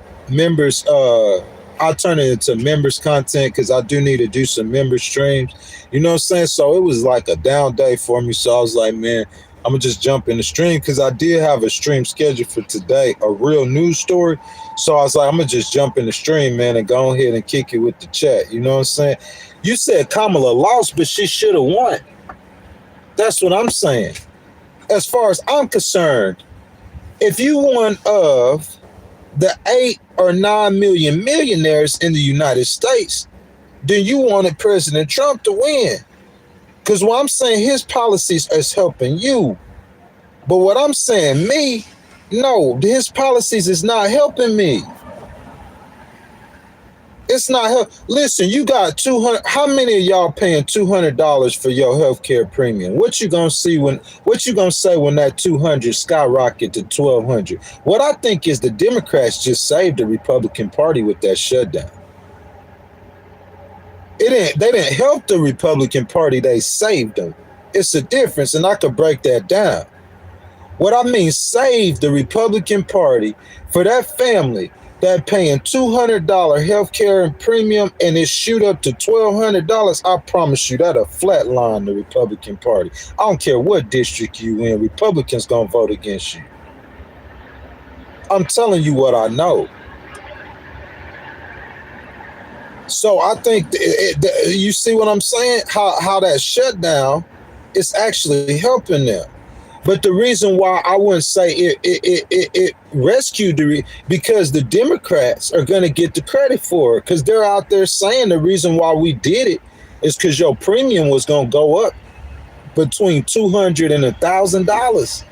Speaker 1: I turn it into members content because I do need to do some member streams. You know what I'm saying? So it was like a down day for me. So I was like, man, I'm gonna just jump in the stream because I did have a stream scheduled for today, a real news story. So I was like, I'm gonna just jump in the stream, man, and go ahead and kick it with the chat. You know what I'm saying? You said Kamala lost, but she should have won. That's what I'm saying. As far as I'm concerned, if you one of the 8 or 9 million millionaires in the United States, then you wanted President Trump to win. Because what I'm saying, his policies is helping you. But what I'm saying, me, no, his policies is not helping me. It's not help. Listen, you got 200. How many of y'all paying $200 for your healthcare premium? What you gonna see when? What you gonna say when that 200 skyrocket to 1,200? What I think is the Democrats just saved the Republican Party with that shutdown. They didn't help the Republican Party. They saved them. It's a difference, and I could break that down. What I mean, save the Republican Party for that family that paying $200 health care and premium and it shoot up to $1,200, I promise you that'll flatline the Republican Party. I don't care what district you in, Republicans gonna vote against you. I'm telling you what I know. So I think you see what I'm saying? How that shutdown is actually helping them. But the reason why I wouldn't say it rescued because the Democrats are going to get the credit for it because they're out there saying the reason why we did it is because your premium was going to go up between $200 and $1,000.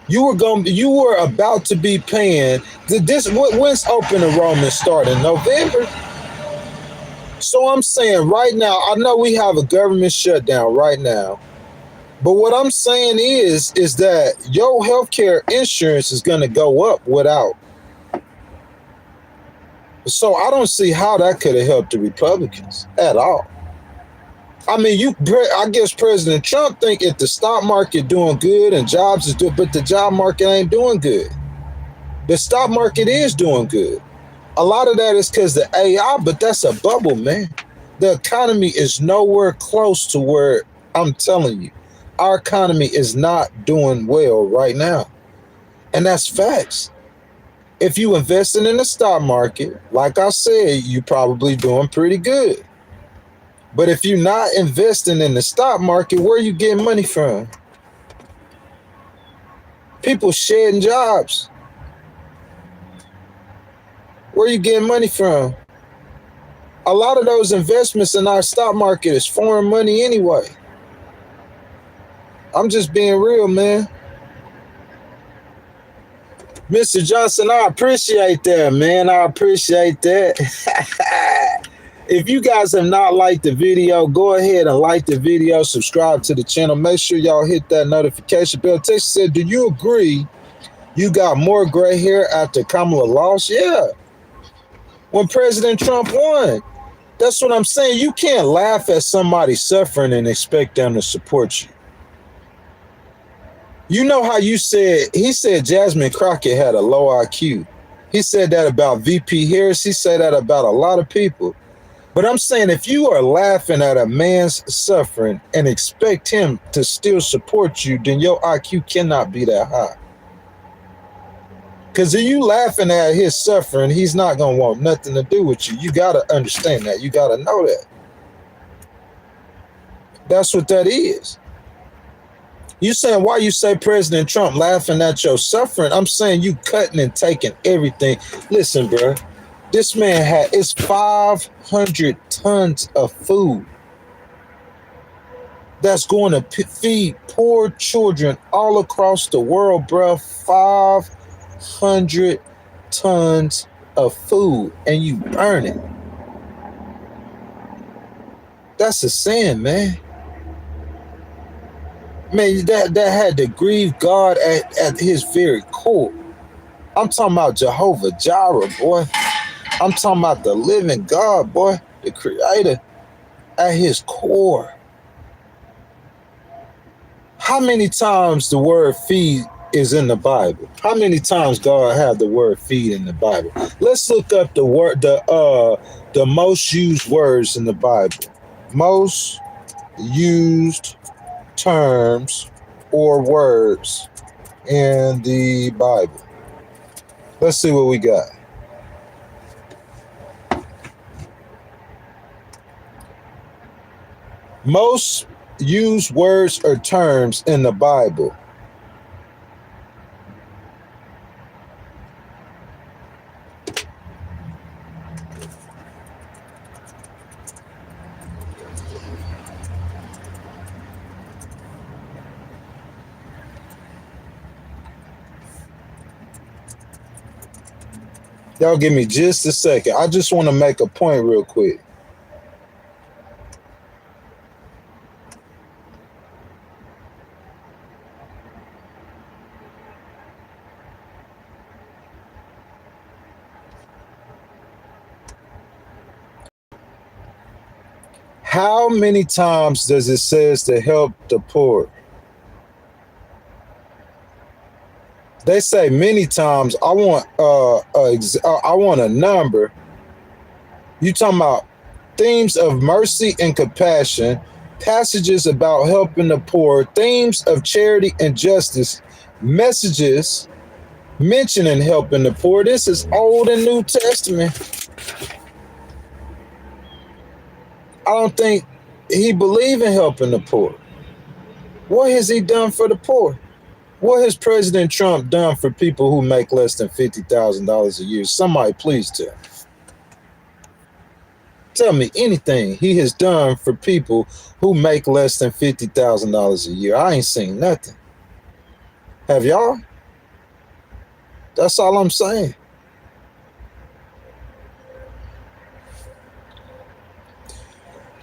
Speaker 1: You were about to be paying when's open enrollment start in November? So I'm saying right now, I know we have a government shutdown right now. But what I'm saying is that your healthcare insurance is going to go up without. So I don't see how that could have helped the Republicans at all. I mean, I guess President Trump think if the stock market doing good and jobs is doing, but the job market ain't doing good. The stock market is doing good. A lot of that is because the AI, but that's a bubble, man. The economy is nowhere close to where I'm telling you. Our economy is not doing well right now. And that's facts. If you investing in the stock market, like I said, you probably doing pretty good. But if you're not investing in the stock market, where are you getting money from? People shedding jobs. Where are you getting money from? A lot of those investments in our stock market is foreign money anyway. I'm just being real, man. Mr. Johnson, I appreciate that, man. I appreciate that. If you guys have not liked the video, go ahead and like the video, subscribe to the channel. Make sure y'all hit that notification bell. Texas said, do you agree you got more gray hair after Kamala lost? Yeah. When President Trump won. That's what I'm saying. You can't laugh at somebody suffering and expect them to support you. You know how he said Jasmine Crockett had a low IQ. He said that about VP Harris. He said that about a lot of people. But I'm saying if you are laughing at a man's suffering and expect him to still support you, then your IQ cannot be that high. Because if you laughing at his suffering, he's not going to want nothing to do with you. You got to understand that. You got to know that. That's what that is. You saying why you say President Trump laughing at your suffering? I'm saying you cutting and taking everything. Listen, bro, this man it's 500 tons of food that's going to feed poor children all across the world, bro. 500 tons of food, and you burn it. That's a sin, man. Man, that had to grieve God at his very core. I'm talking about Jehovah Jireh, boy. I'm talking about the living God, boy, the creator at his core. How many times the word feed is in the Bible? How many times God have the word feed in the Bible? Let's look up the most used words in the Bible. Most used terms or words in the Bible. Let's see what we got. Most used words or terms in the Bible. Y'all give me just a second. I just want to make a point real quick. How many times does it says to help the poor? They say many times. I want a number. You talking about themes of mercy and compassion, passages about helping the poor, themes of charity and justice, messages mentioning helping the poor. This is Old and New Testament. I don't think he believe in helping the poor. What has he done for the poor? What has President Trump done for people who make less than $50,000 a year? Somebody please tell me. Tell me anything he has done for people who make less than $50,000 a year. I ain't seen nothing. Have y'all? That's all I'm saying.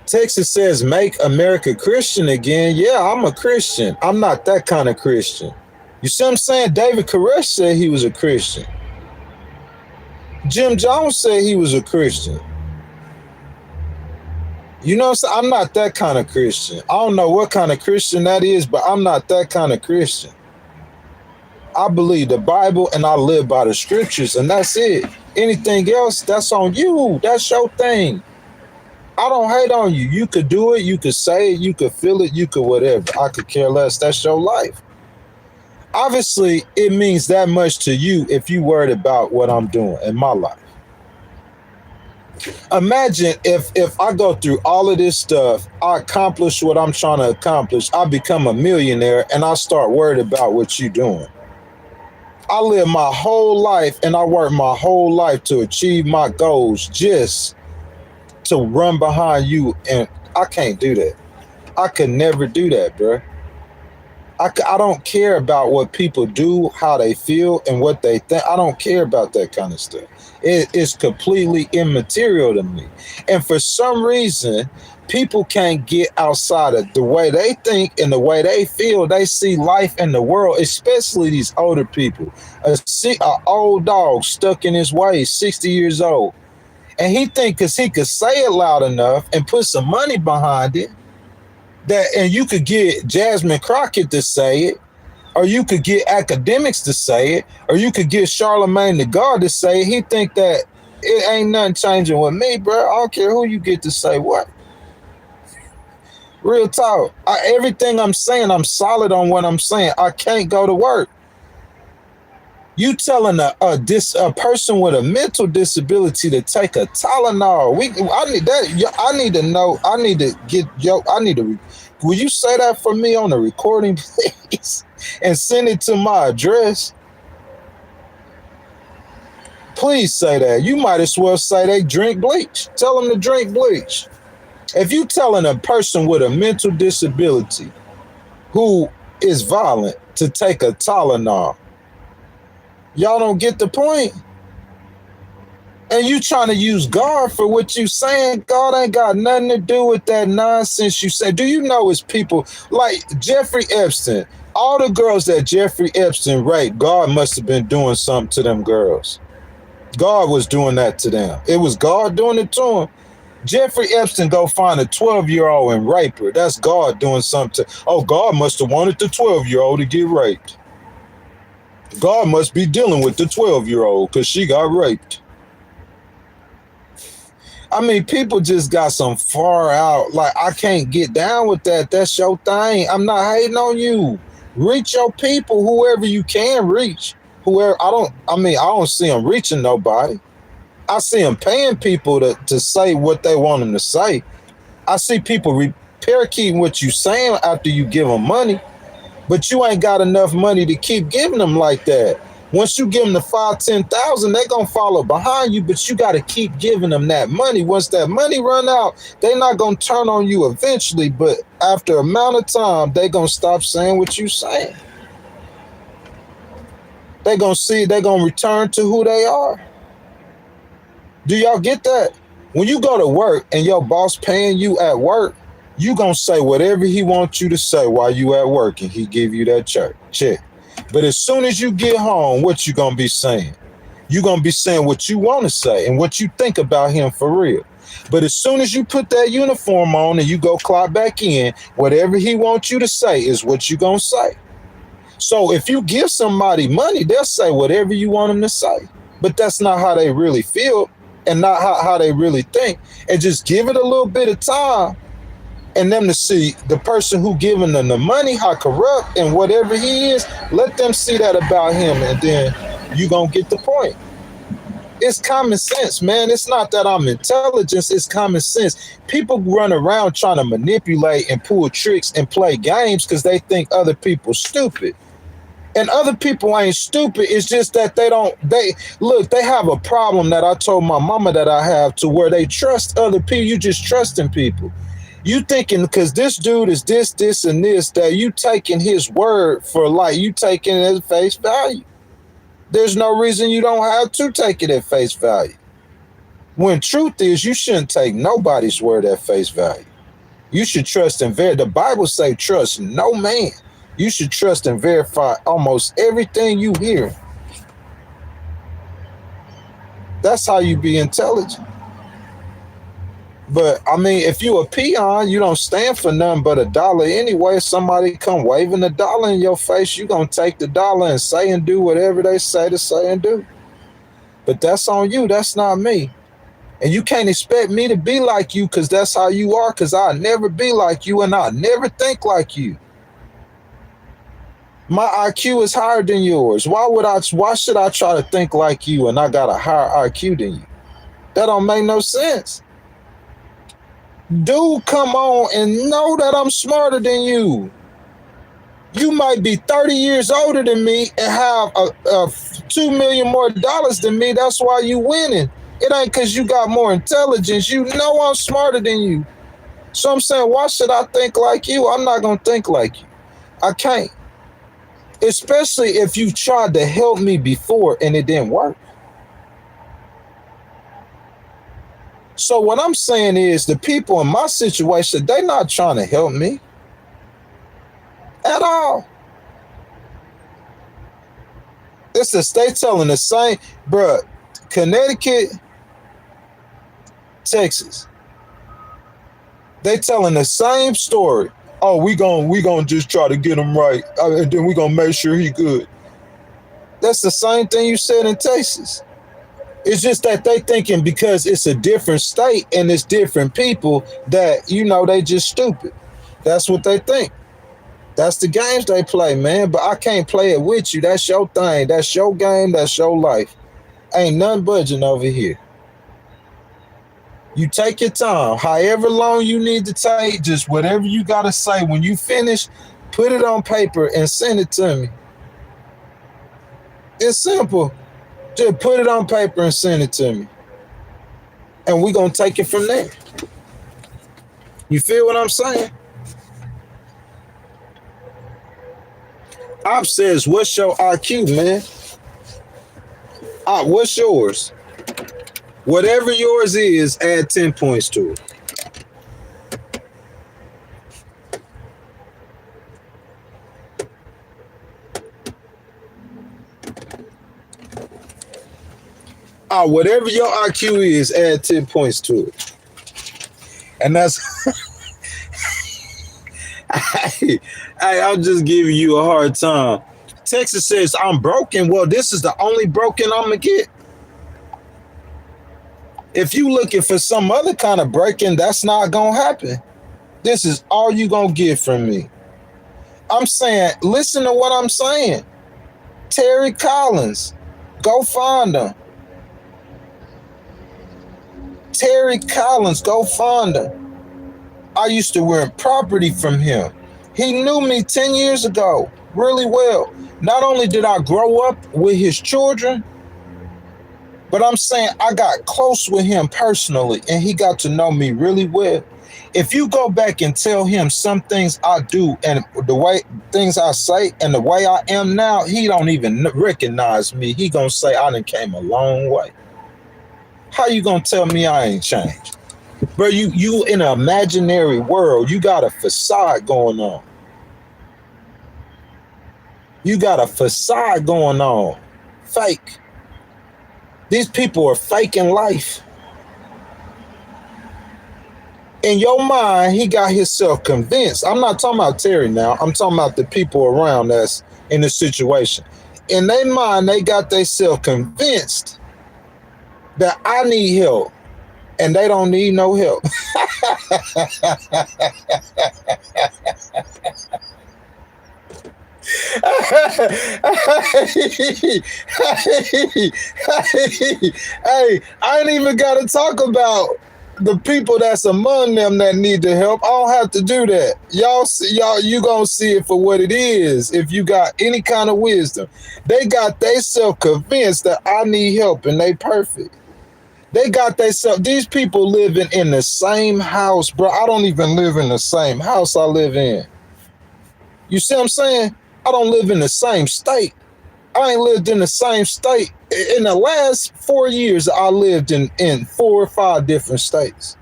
Speaker 1: Texas says, make America Christian again. Yeah, I'm a Christian. I'm not that kind of Christian. You see what I'm saying? David Koresh said he was a Christian. Jim Jones said he was a Christian. You know what I'm saying? I'm not that kind of Christian. I don't know what kind of Christian that is, but I'm not that kind of Christian. I believe the Bible and I live by the scriptures, and that's it. Anything else, that's on you. That's your thing. I don't hate on you. You could do it. You could say it. You could feel it. You could whatever. I could care less. That's your life. Obviously, it means that much to you if you worried about what I'm doing in my life. Imagine if I go through all of this stuff, I accomplish what I'm trying to accomplish, I become a millionaire, and I start worried about what you're doing. I live my whole life and I work my whole life to achieve my goals just to run behind you, and I can't do that. I could never do that, bro. I don't care about what people do, how they feel, and what they think. I don't care about that kind of stuff. It is completely immaterial to me. And for some reason, people can't get outside of the way they think and the way they feel. They see life in the world, especially these older people. An old dog stuck in his ways, 60 years old. And he think because he could say it loud enough and put some money behind it, and you could get Jasmine Crockett to say it, or you could get academics to say it, or you could get Charlemagne the God to say it. He think that it ain't nothing changing with me, bro. I don't care who you get to say what. Real talk. Everything I'm saying, I'm solid on what I'm saying. I can't go to work. You telling a person with a mental disability to take a Tylenol? I need that. I need to know. I need to get. I need to. Will you say that for me on the recording, please, and send it to my address? Please say that. You might as well say they drink bleach. Tell them to drink bleach. If you telling a person with a mental disability who is violent to take a Tylenol, y'all don't get the point. And you trying to use God for what you saying. God ain't got nothing to do with that nonsense you say. Do you know it's people like Jeffrey Epstein? All the girls that Jeffrey Epstein raped, God must have been doing something to them girls. God was doing that to them. It was God doing it to them. Jeffrey Epstein go find a 12-year-old and rape her. That's God doing something to. Oh, God must have wanted the 12-year-old to get raped. God must be dealing with the 12-year-old because she got raped. I mean, people just got some far out. Like, I can't get down with that. That's your thing. I'm not hating on you. Reach your people, whoever you can reach. Whoever I don't see them reaching nobody. I see them paying people to say what they want them to say. I see people parakeeting what you saying after you give them money, but you ain't got enough money to keep giving them like that. Once you give them the 5,000-10,000, they gonna follow behind you, but you got to keep giving them that money. Once that money run out, they not gonna turn on you eventually, but after amount of time, they gonna stop saying what you saying. They gonna return to who they are. Do y'all get that? When you go to work and your boss paying you at work, you gonna say whatever he wants you to say while you at work, and he give you that check. But as soon as you get home, what you gonna be saying? You gonna be saying what you want to say and what you think about him for real. But as soon as you put that uniform on and you go clock back in, whatever he wants you to say is what you gonna say. So if you give somebody money, they'll say whatever you want them to say. But that's not how they really feel and not how they really think. And just give it a little bit of time and them to see the person who giving them the money, how corrupt and whatever he is, let them see that about him, and then you gonna get the point. It's common sense, man. It's not that I'm intelligent, it's common sense. People run around trying to manipulate and pull tricks and play games because they think other people stupid. And other people ain't stupid. It's just that they have a problem that I told my mama that I have, to where they trust other people. You just trusting people. You thinking because this dude is this, and this, that you taking his word for like you taking it at face value. There's no reason you don't have to take it at face value. When truth is, you shouldn't take nobody's word at face value. You should trust and verify. The Bible say trust no man. You should trust and verify almost everything you hear. That's how you be intelligent. But I mean, if you a peon, you don't stand for nothing but a dollar anyway. Somebody come waving a dollar in your face, you gonna take the dollar and say and do whatever they say to say and do. But that's on you. That's not me. And you can't expect me to be like you because that's how you are, because I'll never be like you and I'll never think like you. My IQ is higher than yours. Why should I try to think like you and I got a higher IQ than you? That don't make no sense. Dude, come on and know that I'm smarter than you. You might be 30 years older than me and have $2 million more than me. That's why you winning. It ain't because you got more intelligence. You know I'm smarter than you. So I'm saying, why should I think like you? I'm not going to think like you. I can't. Especially if you tried to help me before and it didn't work. So what I'm saying is the people in my situation, they're not trying to help me at all. They telling the same, bruh, Connecticut, Texas. They telling the same story. Oh, we gonna just try to get him right, and then we gonna make sure he good. That's the same thing you said in Texas. It's just that they thinking because it's a different state and it's different people that, they just stupid. That's what they think. That's the games they play, man. But I can't play it with you. That's your thing. That's your game. That's your life. Ain't none budging over here. You take your time. However long you need to take, just whatever you got to say. When you finish, put it on paper and send it to me. It's simple. Just put it on paper and send it to me. And we're going to take it from there. You feel what I'm saying? Op says, what's your IQ, man? Op, what's yours? Whatever yours is, add 10 points to it. Whatever your IQ is, add 10 points to it. And that's I'm just giving you a hard time. Texas says I'm broken. Well, this is the only broken I'm gonna get. If you looking for some other kind of breaking, that's not gonna happen. This is all you gonna get from me. I'm saying, listen to what I'm saying. Terry Collins, go find him. Terry Collins, go find him. I used to rent property from him. He knew me 10 years ago really well. Not only did I grow up with his children, but I'm saying I got close with him personally, and he got to know me really well. If you go back and tell him some things I do and the way things I say and the way I am now, he don't even recognize me. He gonna say I done came a long way. How you gonna tell me I ain't changed? Bro, you in an imaginary world. You got a facade going on. You got a facade going on. Fake. These people are faking life. In your mind, he got himself convinced. I'm not talking about Terry now. I'm talking about the people around us in this situation. In their mind, they got themselves convinced that I need help, and they don't need no help. Hey, I ain't even got to talk about the people that's among them that need the help. I don't have to do that. You gonna see it for what it is. If you got any kind of wisdom, they got themselves convinced that I need help, and they perfect. They got themselves. These people living in the same house, bro. I don't even live in the same house I live in. You see what I'm saying? I don't live in the same state. I ain't lived in the same state. In the last 4 years, I lived in 4 or 5 different states.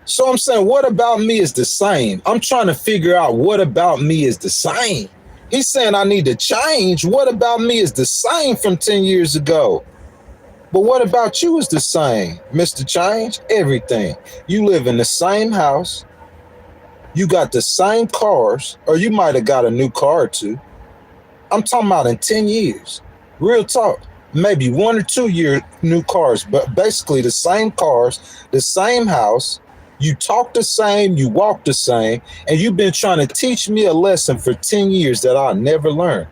Speaker 1: So I'm saying, what about me is the same? I'm trying to figure out what about me is the same. He's saying I need to change. What about me is the same from 10 years ago? But what about you is the same, Mr. Change? Everything. You live in the same house. You got the same cars, or you might have got a new car or two. I'm talking about in 10 years. Real talk. Maybe 1 or 2 year new cars, but basically the same cars, the same house. You talk the same, you walk the same, and you've been trying to teach me a lesson for 10 years that I never learned.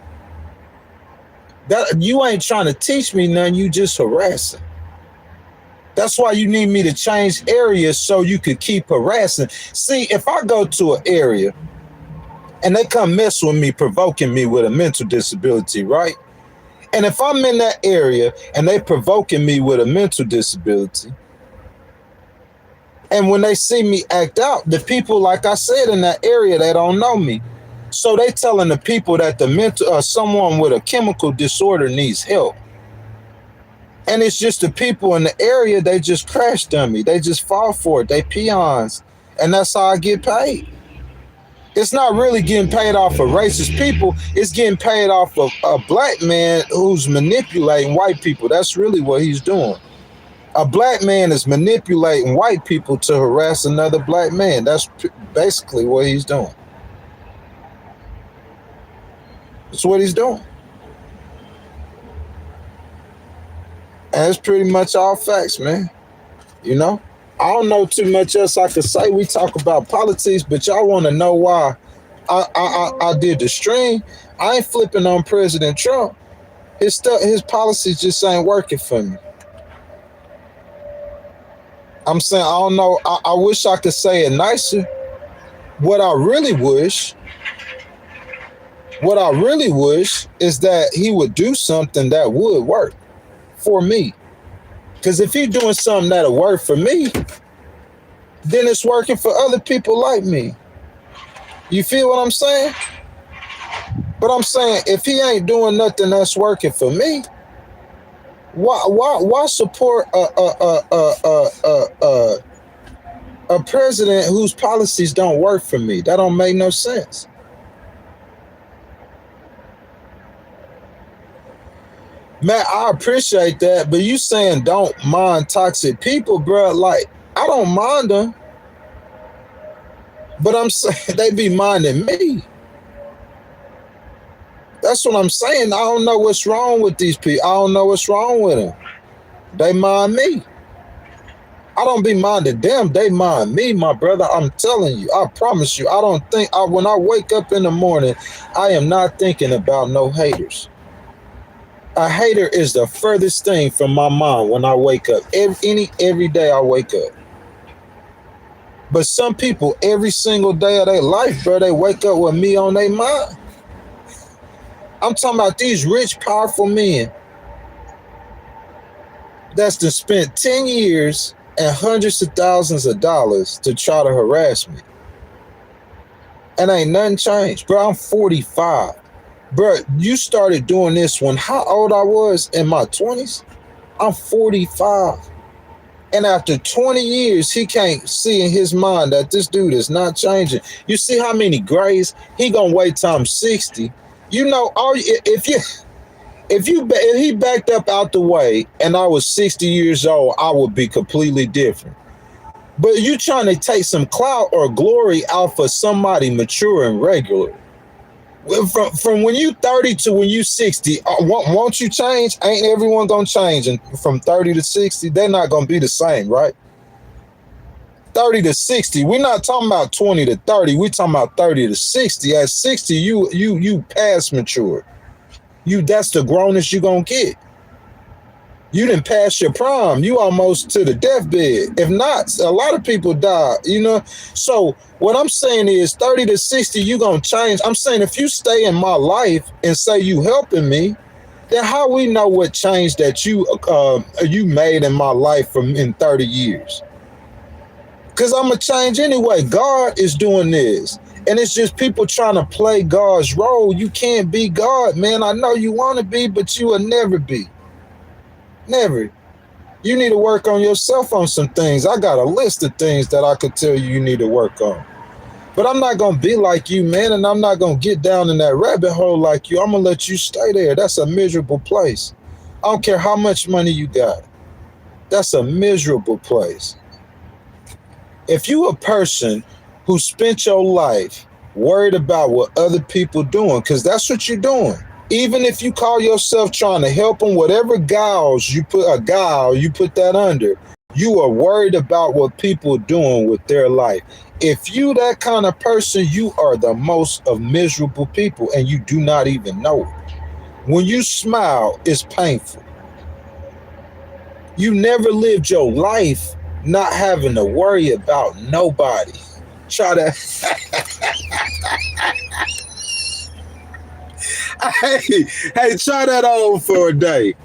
Speaker 1: That you ain't trying to teach me nothing, you just harassing. That's why you need me to change areas so you could keep harassing. See, if I go to an area and they come mess with me, provoking me with a mental disability, right? And if I'm in that area and they provoking me with a mental disability, and when they see me act out, the people, like I said, in that area, they don't know me. So they telling the people that the mental, someone with a chemical disorder needs help. And it's just the people in the area, they just crash dummy. They just fall for it. They peons. And that's how I get paid. It's not really getting paid off of racist people. It's getting paid off of a black man who's manipulating white people. That's really what he's doing. A black man is manipulating white people to harass another black man. That's basically what he's doing. That's what he's doing. And it's pretty much all facts, man. You know? I don't know too much else I could say. We talk about politics, but y'all want to know why I did the stream. I ain't flipping on President Trump. His policies just ain't working for me. I'm saying, I don't know. I wish I could say it nicer. What I really wish is that he would do something that would work for me. Because if he's doing something that'll work for me, then it's working for other people like me. You feel what I'm saying? But I'm saying, if he ain't doing nothing that's working for me, why support a president whose policies don't work for me? That don't make no sense. Man, I appreciate that, but you saying don't mind toxic people, bro. Like, I don't mind them, but I'm saying they be minding me. That's what I'm saying. I don't know what's wrong with these people. I don't know what's wrong with them. They mind me. I don't be minded them. They mind me, my brother. I'm telling you. I promise you. I don't think when I wake up in the morning, I am not thinking about no haters. A hater is the furthest thing from my mind when I wake up. Every day I wake up. But some people, every single day of their life, bro, they wake up with me on their mind. I'm talking about these rich, powerful men that's been spent 10 years and hundreds of thousands of dollars to try to harass me. And ain't nothing changed. Bro, I'm 45. Bro, you started doing this when how old I was? In my 20s? I'm 45. And after 20 years, he can't see in his mind that this dude is not changing. You see how many grays? He gonna wait till I'm 60. You know, if he backed up out the way and I was 60 years old, I would be completely different. But you trying to take some clout or glory out for somebody mature and regular. From when you 30 to when you 60, won't you change? Ain't everyone gonna change? And from 30 to 60, they're not gonna be the same, right? 30 to 60, we're not talking about 20 to 30, we're talking about 30 to 60. At 60, you past mature. That's the grownest you gonna get. You didn't pass your prime. You almost to the deathbed. If not, a lot of people die, you know? So what I'm saying is 30 to 60, you gonna change. I'm saying if you stay in my life and say you helping me, then how we know what change that you made in my life from in 30 years? Because I'm gonna change anyway. God is doing this. And it's just people trying to play God's role. You can't be God, man. I know you want to be, but you will never be. Never. You need to work on yourself on some things. I got a list of things that I could tell you need to work on. But I'm not going to be like you, man, and I'm not going to get down in that rabbit hole like you. I'm going to let you stay there. That's a miserable place. I don't care how much money you got. That's a miserable place. If you a person who spent your life worried about what other people doing, because that's what you're doing. Even if you call yourself trying to help them, whatever guile you put that under, you are worried about what people are doing with their life. If you that kind of person, you are the most of miserable people and you do not even know it. When you smile, it's painful. You never lived your life not having to worry about nobody. Try to hey, try that on for a day.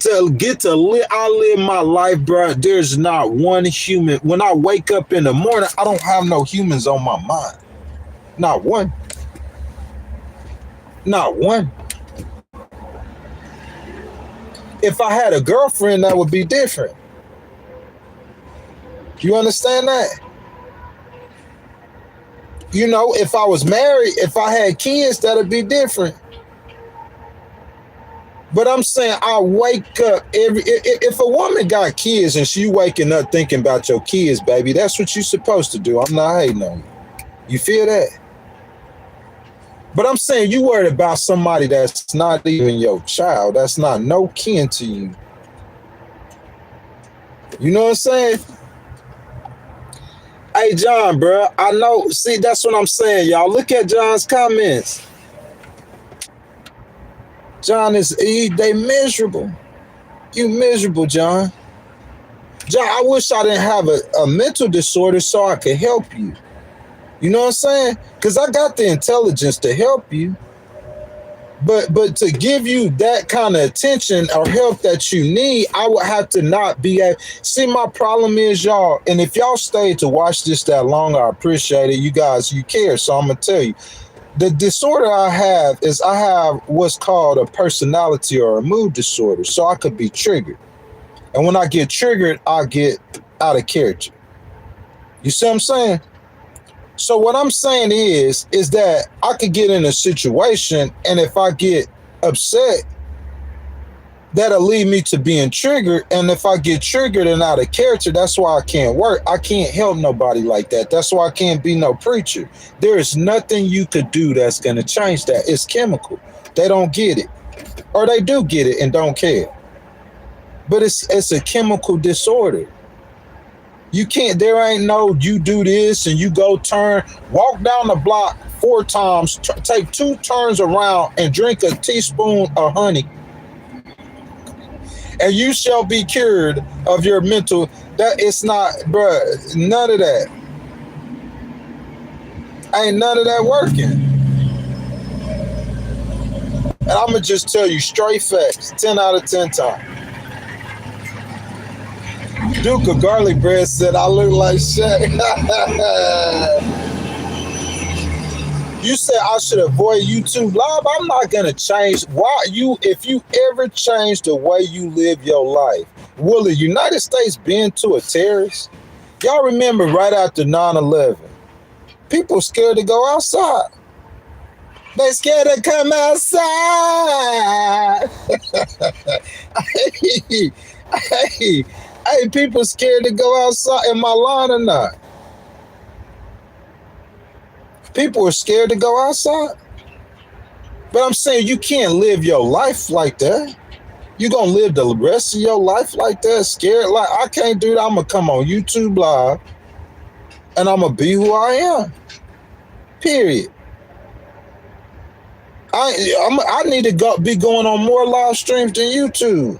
Speaker 1: To get to live, I live my life, bro. There's not one human. When I wake up in the morning, I don't have no humans on my mind. Not one. Not one. If I had a girlfriend, that would be different. You understand that? You know, if I was married, if I had kids, that'd be different. But I'm saying I wake up if a woman got kids and she waking up thinking about your kids, baby, that's what you're supposed to do. I'm not hating on you. You feel that? But I'm saying you worried about somebody that's not even your child. That's not no kin to you. You know what I'm saying? Hey, John, bro, I know. See, that's what I'm saying, y'all. Look at John's comments. John they miserable. You miserable, John. John, I wish I didn't have a mental disorder so I could help you. You know what I'm saying? Because I got the intelligence to help you. But to give you that kind of attention or help that you need, I would have to not be able. See, my problem is, y'all, and if y'all stayed to watch this that long, I appreciate it. You guys, you care, so I'm going to tell you. The disorder I have is I have what's called a personality or a mood disorder, so I could be triggered. And when I get triggered, I get out of character. You see what I'm saying? So what I'm saying is that I could get in a situation, and if I get upset, that'll lead me to being triggered. And if I get triggered and out of character, that's why I can't work. I can't help nobody like that. That's why I can't be no preacher. There is nothing you could do that's going to change that. It's chemical. They don't get it, or they do get it and don't care. But it's a chemical disorder. You can't, there ain't no, you do this and you go walk down the block 4 times, take 2 turns around and drink a teaspoon of honey, and you shall be cured of your mental. That it's not, bruh, none of that. Ain't none of that working. And I'm going to just tell you straight facts, 10 out of 10 times. Duke of Garlic Bread said, I look like Shaq. You said I should avoid YouTube Live. I'm not going to change. Why if you ever change the way you live your life, will the United States bend to a terrorist? Y'all remember right after 9/11, people scared to go outside. They scared to come outside. Hey, people scared to go outside. Am I lying or not? People are scared to go outside. But I'm saying you can't live your life like that. You're going to live the rest of your life like that, scared? Like, I can't do that. I'm going to come on YouTube Live and I'm going to be who I am. Period. I need to be going on more live streams than YouTube.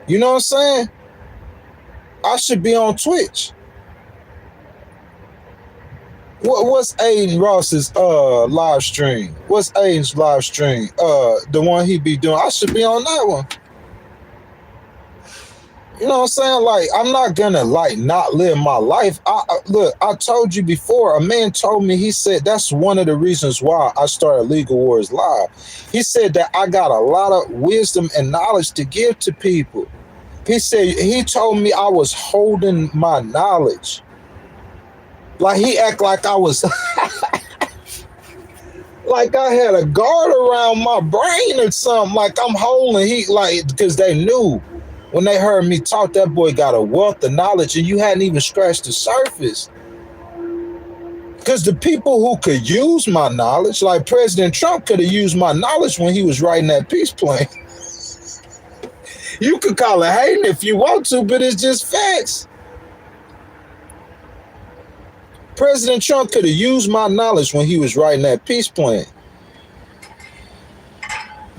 Speaker 1: You know what I'm saying? I should be on Twitch. What's Aiden Ross's live stream? What's Aiden's live stream? The one he be doing. I should be on that one. You know what I'm saying? Like, I'm not gonna not live my life. Look, I told you before, a man told me, he said that's one of the reasons why I started Legal Wars Live. He said that I got a lot of wisdom and knowledge to give to people. He said, he told me I was holding my knowledge. Like, he act like I was like I had a guard around my brain or something. Like I'm holding, because they knew when they heard me talk, that boy got a wealth of knowledge and you hadn't even scratched the surface. Because the people who could use my knowledge, like President Trump could have used my knowledge when he was writing that peace plan. You could call it hating if you want to, but it's just facts. President Trump could have used my knowledge when he was writing that peace plan.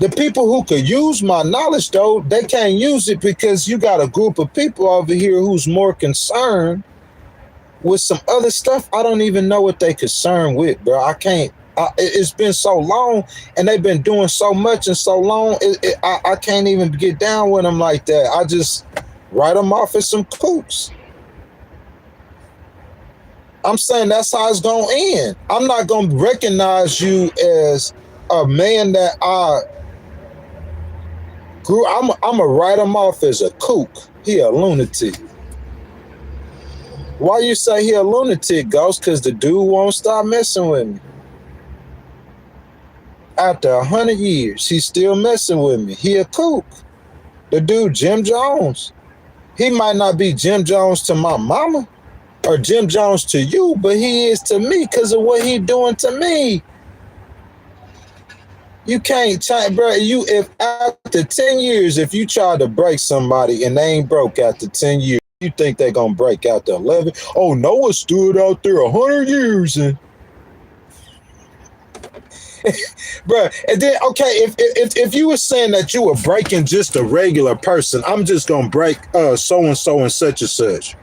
Speaker 1: The people who could use my knowledge, though, they can't use it because you got a group of people over here who's more concerned with some other stuff. I don't even know what they concerned with, bro. I can't. It's been so long, and they've been doing so much and so long. I can't even get down with them like that. I just write them off as some kooks. I'm saying that's how it's going to end. I'm not going to recognize you as a man that I grew. I'm going to write him off as a kook. He a lunatic. Why you say he a lunatic, Ghost? Because the dude won't stop messing with me. After 100 years, he's still messing with me. He a kook. The dude, Jim Jones. He might not be Jim Jones to my mama or Jim Jones to you, but he is to me because of what he doing to me. You can't change, bro. If after 10 years, if you try to break somebody and they ain't broke after 10 years, you think they're going to break after 11? Oh, Noah stood out there 100 years and bro, and then okay, if you were saying that you were breaking just a regular person, I'm just gonna break so and so and such and such.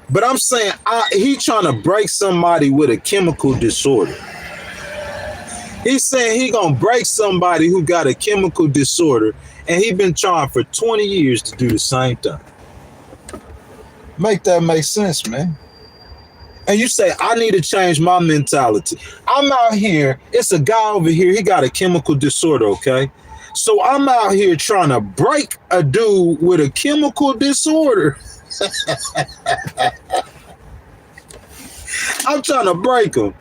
Speaker 1: But I'm saying he trying to break somebody with a chemical disorder. He's saying he gonna break somebody who got a chemical disorder, and he been trying for 20 years to do the same thing. Make that make sense, man. And you say, I need to change my mentality. I'm out here. It's a guy over here. He got a chemical disorder, okay? So I'm out here trying to break a dude with a chemical disorder. I'm trying to break him.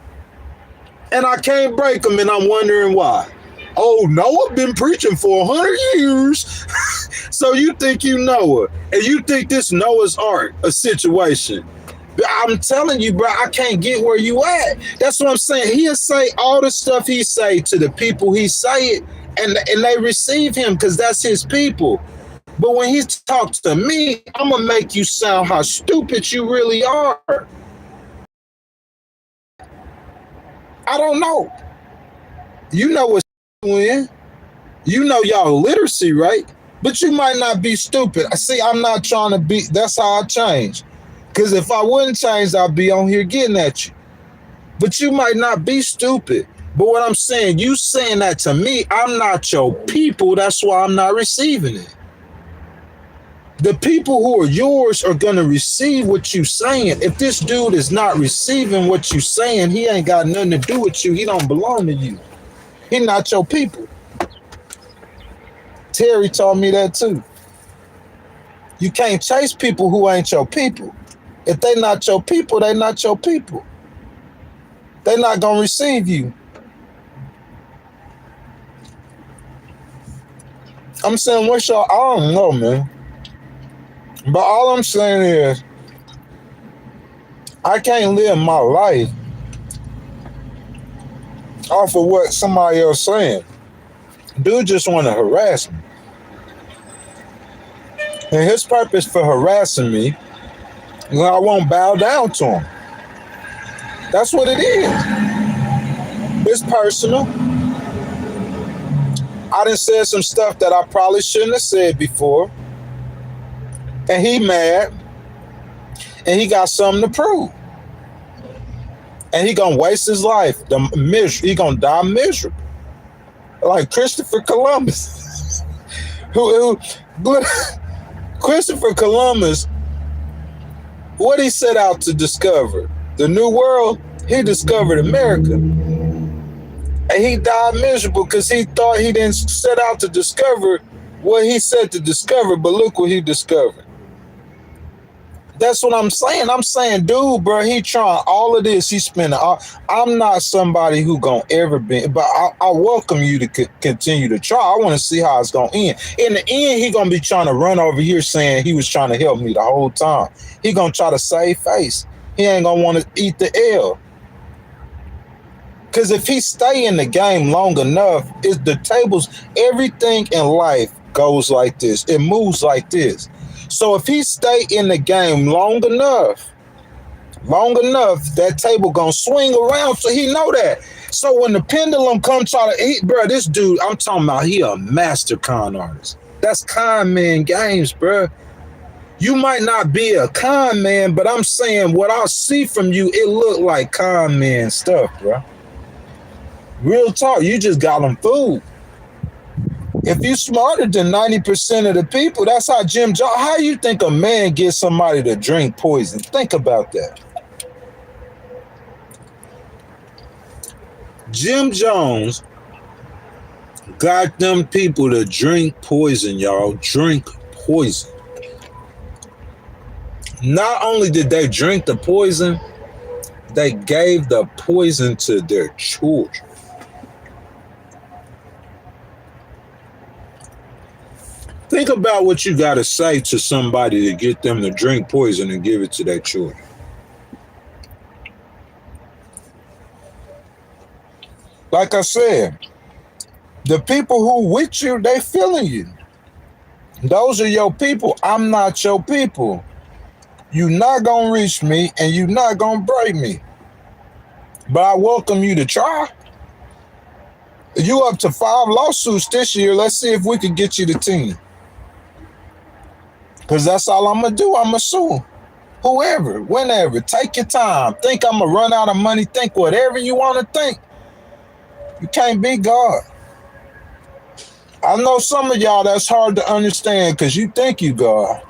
Speaker 1: And I can't break him, and I'm wondering why. Oh, Noah been preaching for 100 years. So you think you Noah, and you think this Noah's Ark a situation. I'm telling you, bro, I can't get where you at. That's what I'm saying. He'll say all the stuff he say to the people he say it, and they receive him because that's his people. But when he talks to me, I'm gonna make you sound how stupid you really are. I don't know. You know what's in. You know y'all literacy, right? But you might not be stupid. I see. I'm not trying to be. That's how I change. Because if I wouldn't change, I'd be on here getting at you. But you might not be stupid. But what I'm saying, you saying that to me, I'm not your people. That's why I'm not receiving it. The people who are yours are going to receive what you saying. If this dude is not receiving what you saying, he ain't got nothing to do with you. He don't belong to you. He not your people. Terry told me that too. You can't chase people who ain't your people. If they not your people, they not your people. They not going to receive you. I'm saying, what's your, I don't know, man. But all I'm saying is, I can't live my life off of what somebody else saying. Dude just want to harass me. And his purpose for harassing me, well, I won't bow down to him. That's what it is. It's personal. I done said some stuff that I probably shouldn't have said before. And he mad. And he got something to prove. And he gonna waste his life. He gonna die miserable. Like Christopher Columbus. Christopher Columbus, what he set out to discover? The New World. He discovered America. And he died miserable because he thought he didn't set out to discover what he said to discover, but look what he discovered. That's what I'm saying. I'm saying, dude, bro, he trying all of this. He spending all. I'm not somebody who gonna ever be, but I welcome you to continue to try. I want to see how it's gonna end. In the end, he gonna be trying to run over here saying he was trying to help me the whole time. He gonna try to save face. He ain't gonna want to eat the L. Because if he stay in the game long enough, it's the tables, everything in life goes like this. It moves like this. So if he stay in the game long enough, that table gonna swing around. So he know that. So when the pendulum comes try to, bro, this dude, I'm talking about, he a master con artist. That's con man games, bro. You might not be a con man, but I'm saying what I see from you, it look like con man stuff, bro. Real talk, you just got them fooled. If you smarter than 90% of the people, that's how Jim Jones, how you think a man gets somebody to drink poison? Think about that. Jim Jones got them people to drink poison, y'all. Drink poison. Not only did they drink the poison, they gave the poison to their children. Think about what you got to say to somebody to get them to drink poison and give it to their children. Like I said, the people who with you, they feeling you. Those are your people. I'm not your people. You not gonna reach me and you not gonna break me. But I welcome you to try. You up to 5 lawsuits this year. Let's see if we can get you to 10. Because that's all I'm going to do. I'm going to sue whoever, whenever. Take your time. Think I'm going to run out of money. Think whatever you want to think. You can't be God. I know some of y'all that's hard to understand because you think you God.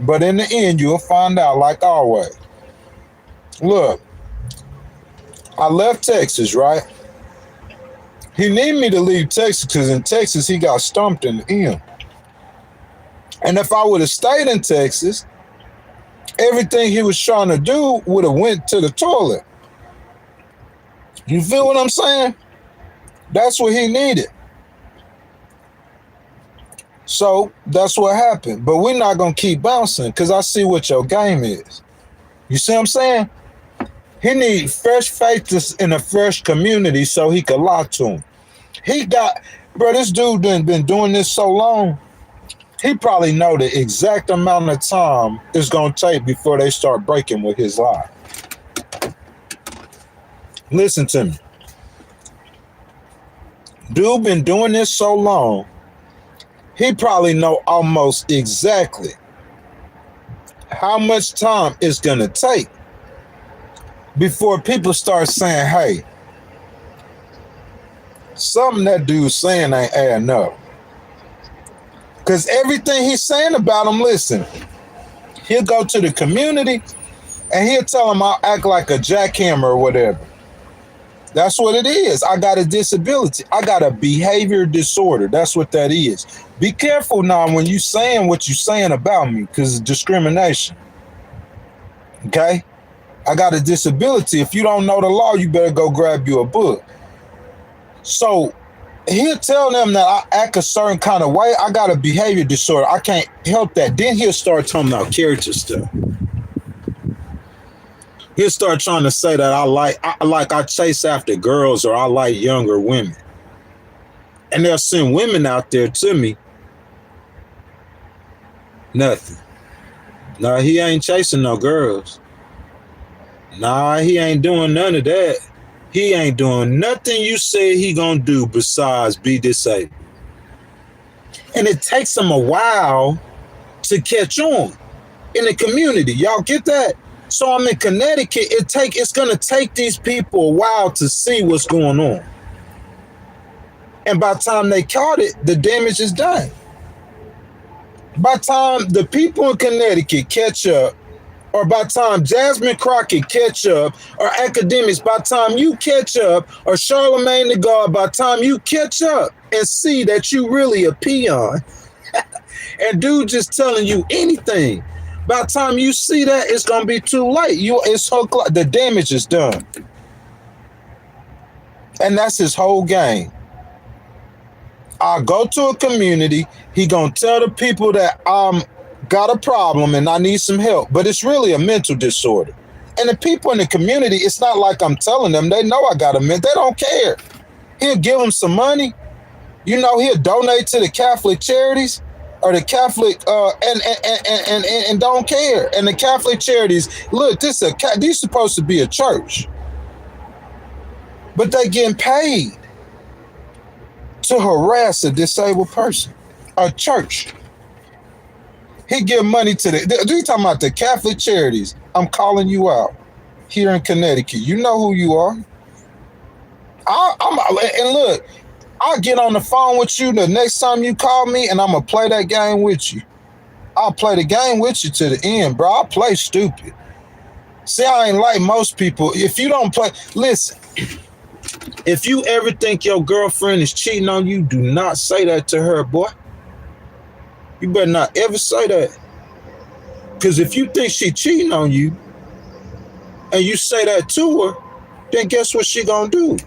Speaker 1: But in the end, you'll find out like always. Look, I left Texas, right? He needed me to leave Texas because in Texas, he got stumped in the end. And if I would have stayed in Texas, everything he was trying to do would have went to the toilet. You feel what I'm saying? That's what he needed. So that's what happened. But we're not going to keep bouncing because I see what your game is. You see what I'm saying? He needs fresh faces in a fresh community so he could lie to him. He got, bro, this dude been doing this so long, he probably know the exact amount of time it's going to take before they start breaking with his lie. Listen to me. Dude been doing this so long, he probably know almost exactly how much time it's going to take before people start saying, hey, something that dude's saying ain't adding up. Because everything he's saying about him, listen, he'll go to the community and he'll tell them I'll act like a jackhammer or whatever. That's what it is. I got a disability. I got a behavior disorder. That's what that is. Be careful now when you saying what you saying about me because it's discrimination. Okay? I got a disability. If you don't know the law, you better go grab you a book. So he'll tell them that I act a certain kind of way. I got a behavior disorder. I can't help that. Then he'll start talking about character stuff. He'll start trying to say that I chase after girls or I like younger women. And they'll send women out there to me. Nothing. No, he ain't chasing no girls. Nah, he ain't doing none of that. He ain't doing nothing you said he gonna do besides be disabled. And it takes him a while to catch on in the community. Y'all get that? So I'm in Connecticut. It's gonna take these people a while to see what's going on. And by the time they caught it, the damage is done. By the time the people in Connecticut catch up, or by the time Jasmine Crockett catch up, or academics, by the time you catch up, or Charlemagne the God, by the time you catch up and see that you really a peon, and dude just telling you anything, by the time you see that, it's gonna be too late. The damage is done. And that's his whole game. I go to a community, he gonna tell the people that got a problem and I need some help, but it's really a mental disorder. And the people in the community, it's not like I'm telling them, they know I got a mental, they don't care. He'll give them some money, he'll donate to the Catholic charities or the Catholic and don't care. And the Catholic charities, look, these supposed to be a church, but they getting paid to harass a disabled person, a church. He give money to you talking about the Catholic charities. I'm calling you out here in Connecticut. You know who you are. And look, I'll get on the phone with you the next time you call me and I'm going to play that game with you. I'll play the game with you to the end, bro. I'll play stupid. See, I ain't like most people. If you don't play, listen, if you ever think your girlfriend is cheating on you, do not say that to her, boy. You better not ever say that. Because if you think she cheating on you and you say that to her, then guess what she gonna do?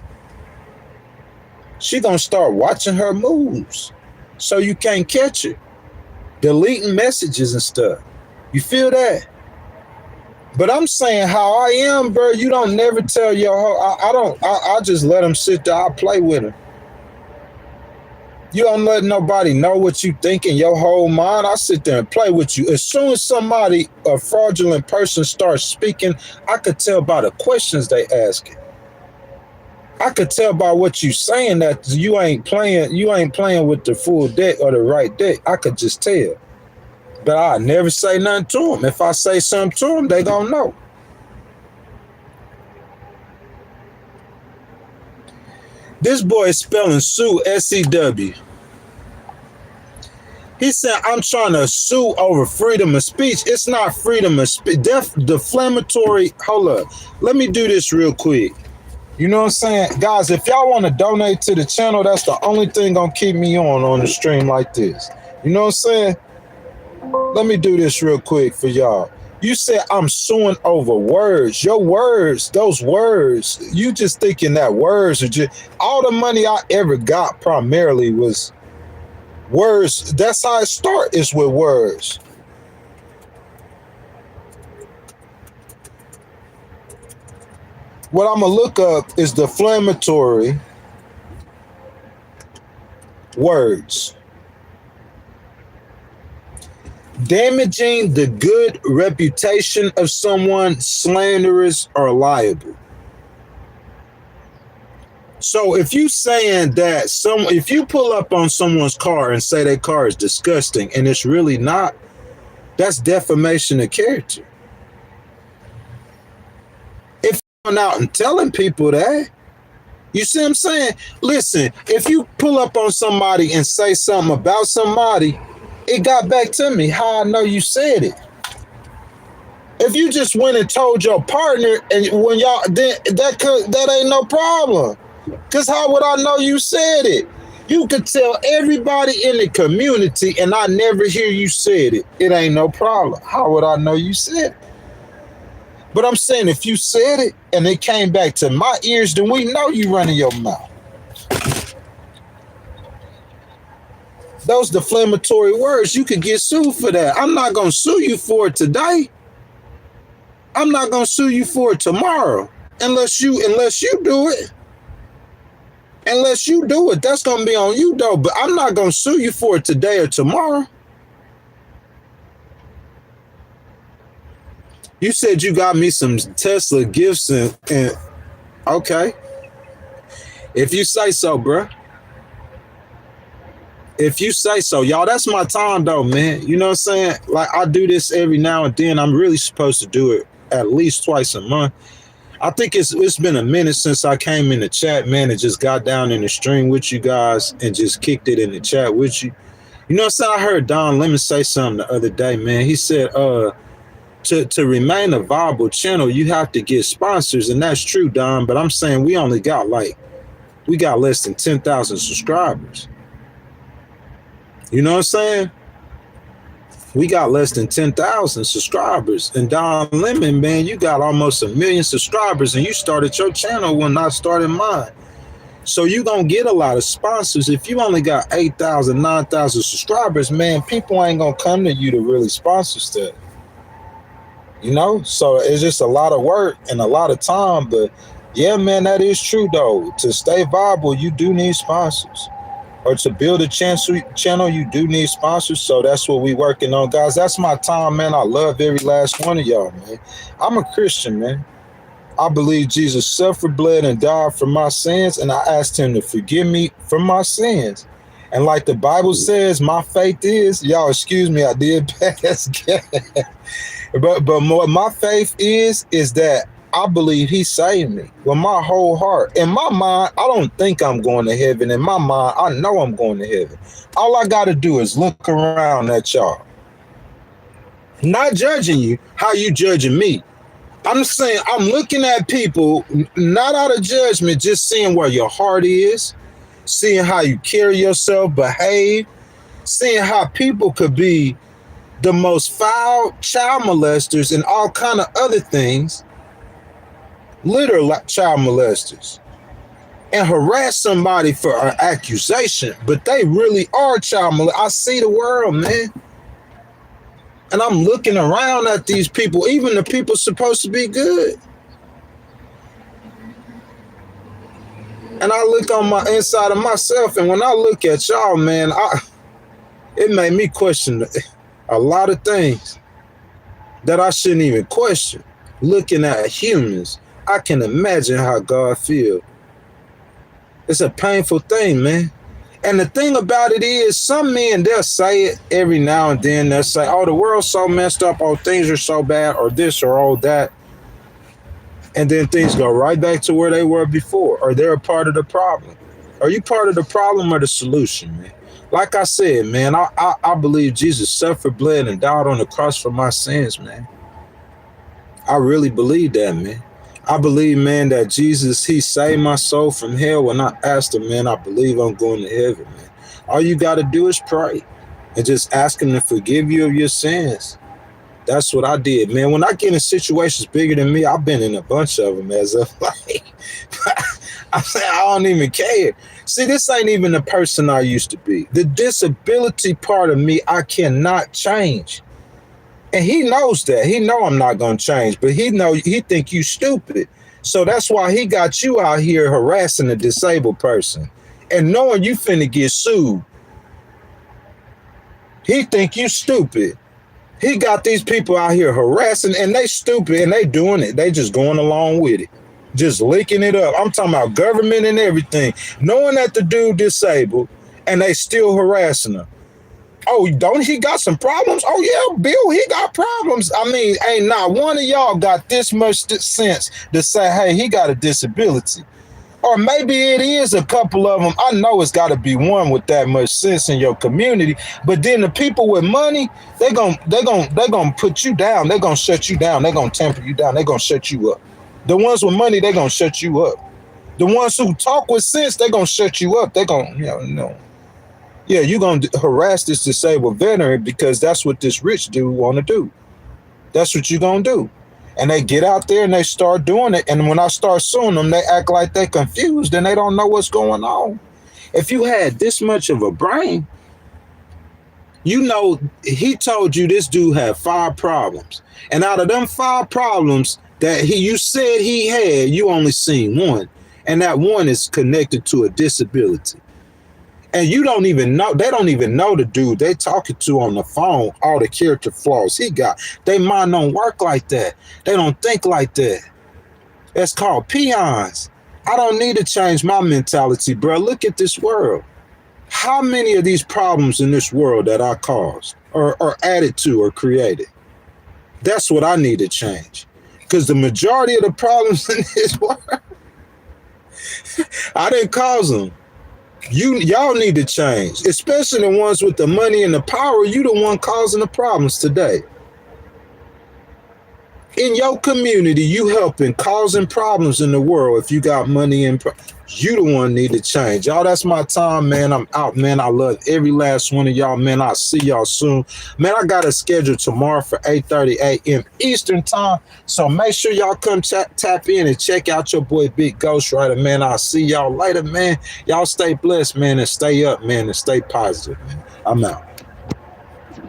Speaker 1: She gonna start watching her moves so you can't catch her. Deleting messages and stuff. You feel that? But I'm saying how I am, bro, you don't never tell your whole, I just let them sit there, I play with them. You don't let nobody know what you think in your whole mind. I sit there and play with you. As soon as a fraudulent person starts speaking, I could tell by the questions they asking. I could tell by what you saying that you ain't playing with the full deck or the right deck. I could just tell. But I never say nothing to them. If I say something to them, they gonna know. This boy is spelling sue, S-E-W. He said, I'm trying to sue over freedom of speech. It's not freedom of speech. Defamatory. Hold up. Let me do this real quick. You know what I'm saying? Guys, if y'all want to donate to the channel, that's the only thing gonna keep me on the stream like this. You know what I'm saying? Let me do this real quick for y'all. You said I'm suing over words. Your words, those words, you just thinking that words are just all the money I ever got primarily was words. That's how it starts, is with words. What I'm gonna look up is defamatory words. Damaging the good reputation of someone, slanderous or liable. So if you saying that if you pull up on someone's car and say their car is disgusting and it's really not, that's defamation of character. If you're out and telling people that, you see what I'm saying? Listen, if you pull up on somebody and say something about somebody, it got back to me how I know you said it. If you just went and told your partner and when y'all then that ain't no problem. Cause how would I know you said it? You could tell everybody in the community and I never hear you said it. It ain't no problem. How would I know you said it? But I'm saying if you said it and it came back to my ears, then we know you running your mouth. Those defamatory words, you could get sued for that. I'm not going to sue you for it today. I'm not going to sue you for it tomorrow. Unless you do it. Unless you do it, that's going to be on you though. But I'm not going to sue you for it today or tomorrow. You said you got me some Tesla gifts and okay. If you say so, bruh. If you say so, y'all, that's my time though, man. You know what I'm saying? Like I do this every now and then. I'm really supposed to do it at least twice a month. I think it's been a minute since I came in the chat, man, and just got down in the stream with you guys and just kicked it in the chat with you. You know what I'm saying? I heard Don Lemon say something the other day, man. He said, to remain a viable channel, you have to get sponsors, and that's true, Don. But I'm saying we got less than 10,000 subscribers. You know what I'm saying? We got less than 10,000 subscribers. And Don Lemon, man, you got almost 1 million subscribers and you started your channel when I started mine. So you gonna get a lot of sponsors. If you only got 8,000, 9,000 subscribers, man, people ain't gonna come to you to really sponsor stuff. You know? So it's just a lot of work and a lot of time. But yeah, man, that is true though. To stay viable, you do need sponsors. Or to build a channel, you do need sponsors. So that's what we working on, guys. That's my time, man. I love every last one of y'all, man. I'm a Christian, man. I believe Jesus suffered, bled, and died for my sins, and I asked him to forgive me for my sins. And like the Bible says, my faith is, y'all excuse me, I did pass gas. But what my faith is that I believe he saved me with my whole heart. In my mind, I don't think I'm going to heaven. In my mind, I know I'm going to heaven. All I got to do is look around at y'all. Not judging you, how you judging me. I'm saying I'm looking at people, not out of judgment, just seeing where your heart is, seeing how you carry yourself, behave, seeing how people could be the most foul child molesters and all kind of other things, literal child molesters, and harass somebody for an accusation, but they really are child molesters. I see the world, man. And I'm looking around at these people, even the people supposed to be good. And I look on my inside of myself, and when I look at y'all, man, it made me question a lot of things that I shouldn't even question. Looking at humans, I can imagine how God feels. It's a painful thing, man. And the thing about it is, some men, they'll say it every now and then. They'll say, oh, the world's so messed up, or things are so bad, or this or all that. And then things go right back to where they were before, or they're a part of the problem. Are you part of the problem or the solution, man? Like I said, man, I believe Jesus suffered, bled, and died on the cross for my sins, man. I really believe that, man. I believe, man, that Jesus, he saved my soul from hell. When I asked him, man, I believe I'm going to heaven, man. All you got to do is pray and just ask him to forgive you of your sins. That's what I did, man. When I get in situations bigger than me, I've been in a bunch of them as of like, I say I don't even care. See, this ain't even the person I used to be. The disability part of me, I cannot change. And he knows that. He know I'm not gonna change, but he think you stupid. So that's why he got you out here harassing a disabled person and knowing you finna get sued. He think you stupid. He got these people out here harassing, and they stupid, and they doing it. They just going along with it, just licking it up. I'm talking about government and everything, knowing that the dude disabled, and they still harassing him. Oh, don't he got some problems? Oh yeah, Bill, he got problems. I mean, ain't not one of y'all got this much sense to say, hey, he got a disability. Or maybe it is a couple of them. I know it's got to be one with that much sense in your community. But then the people with money, they're gonna put you down. They're gonna shut you down. They're gonna temper you down. They're gonna shut you up. The ones with money, they're gonna shut you up. The ones who talk with sense, they're gonna shut you up. They're gonna, no. Yeah, you're gonna harass this disabled veteran because that's what this rich dude want to do. That's what you're gonna do. And they get out there and they start doing it. And when I start suing them, they act like they're confused and they don't know what's going on. If you had this much of a brain, you know, he told you this dude had 5 problems. And out of them 5 problems that you said he had, you only seen one. And that one is connected to a disability. And you don't even know, they don't even know the dude they talking to on the phone, all the character flaws he got. They mind don't work like that. They don't think like that. That's called peons. I don't need to change my mentality, bro. Look at this world. How many of these problems in this world that I caused or added to or created? That's what I need to change. Because the majority of the problems in this world, I didn't cause them. Y'all need to change, especially the ones with the money and the power. You the one causing the problems today. In your community, you helping causing problems in the world. If you got money and you the one need to change. Y'all, that's my time, man. I'm out, man. I love every last one of y'all, man. I'll see y'all soon. Man, I got a schedule tomorrow for 8:30 a.m. Eastern time. So make sure y'all come tap in and check out your boy Big Ghostwriter, man. I'll see y'all later, man. Y'all stay blessed, man, and stay up, man, and stay positive, man. I'm out.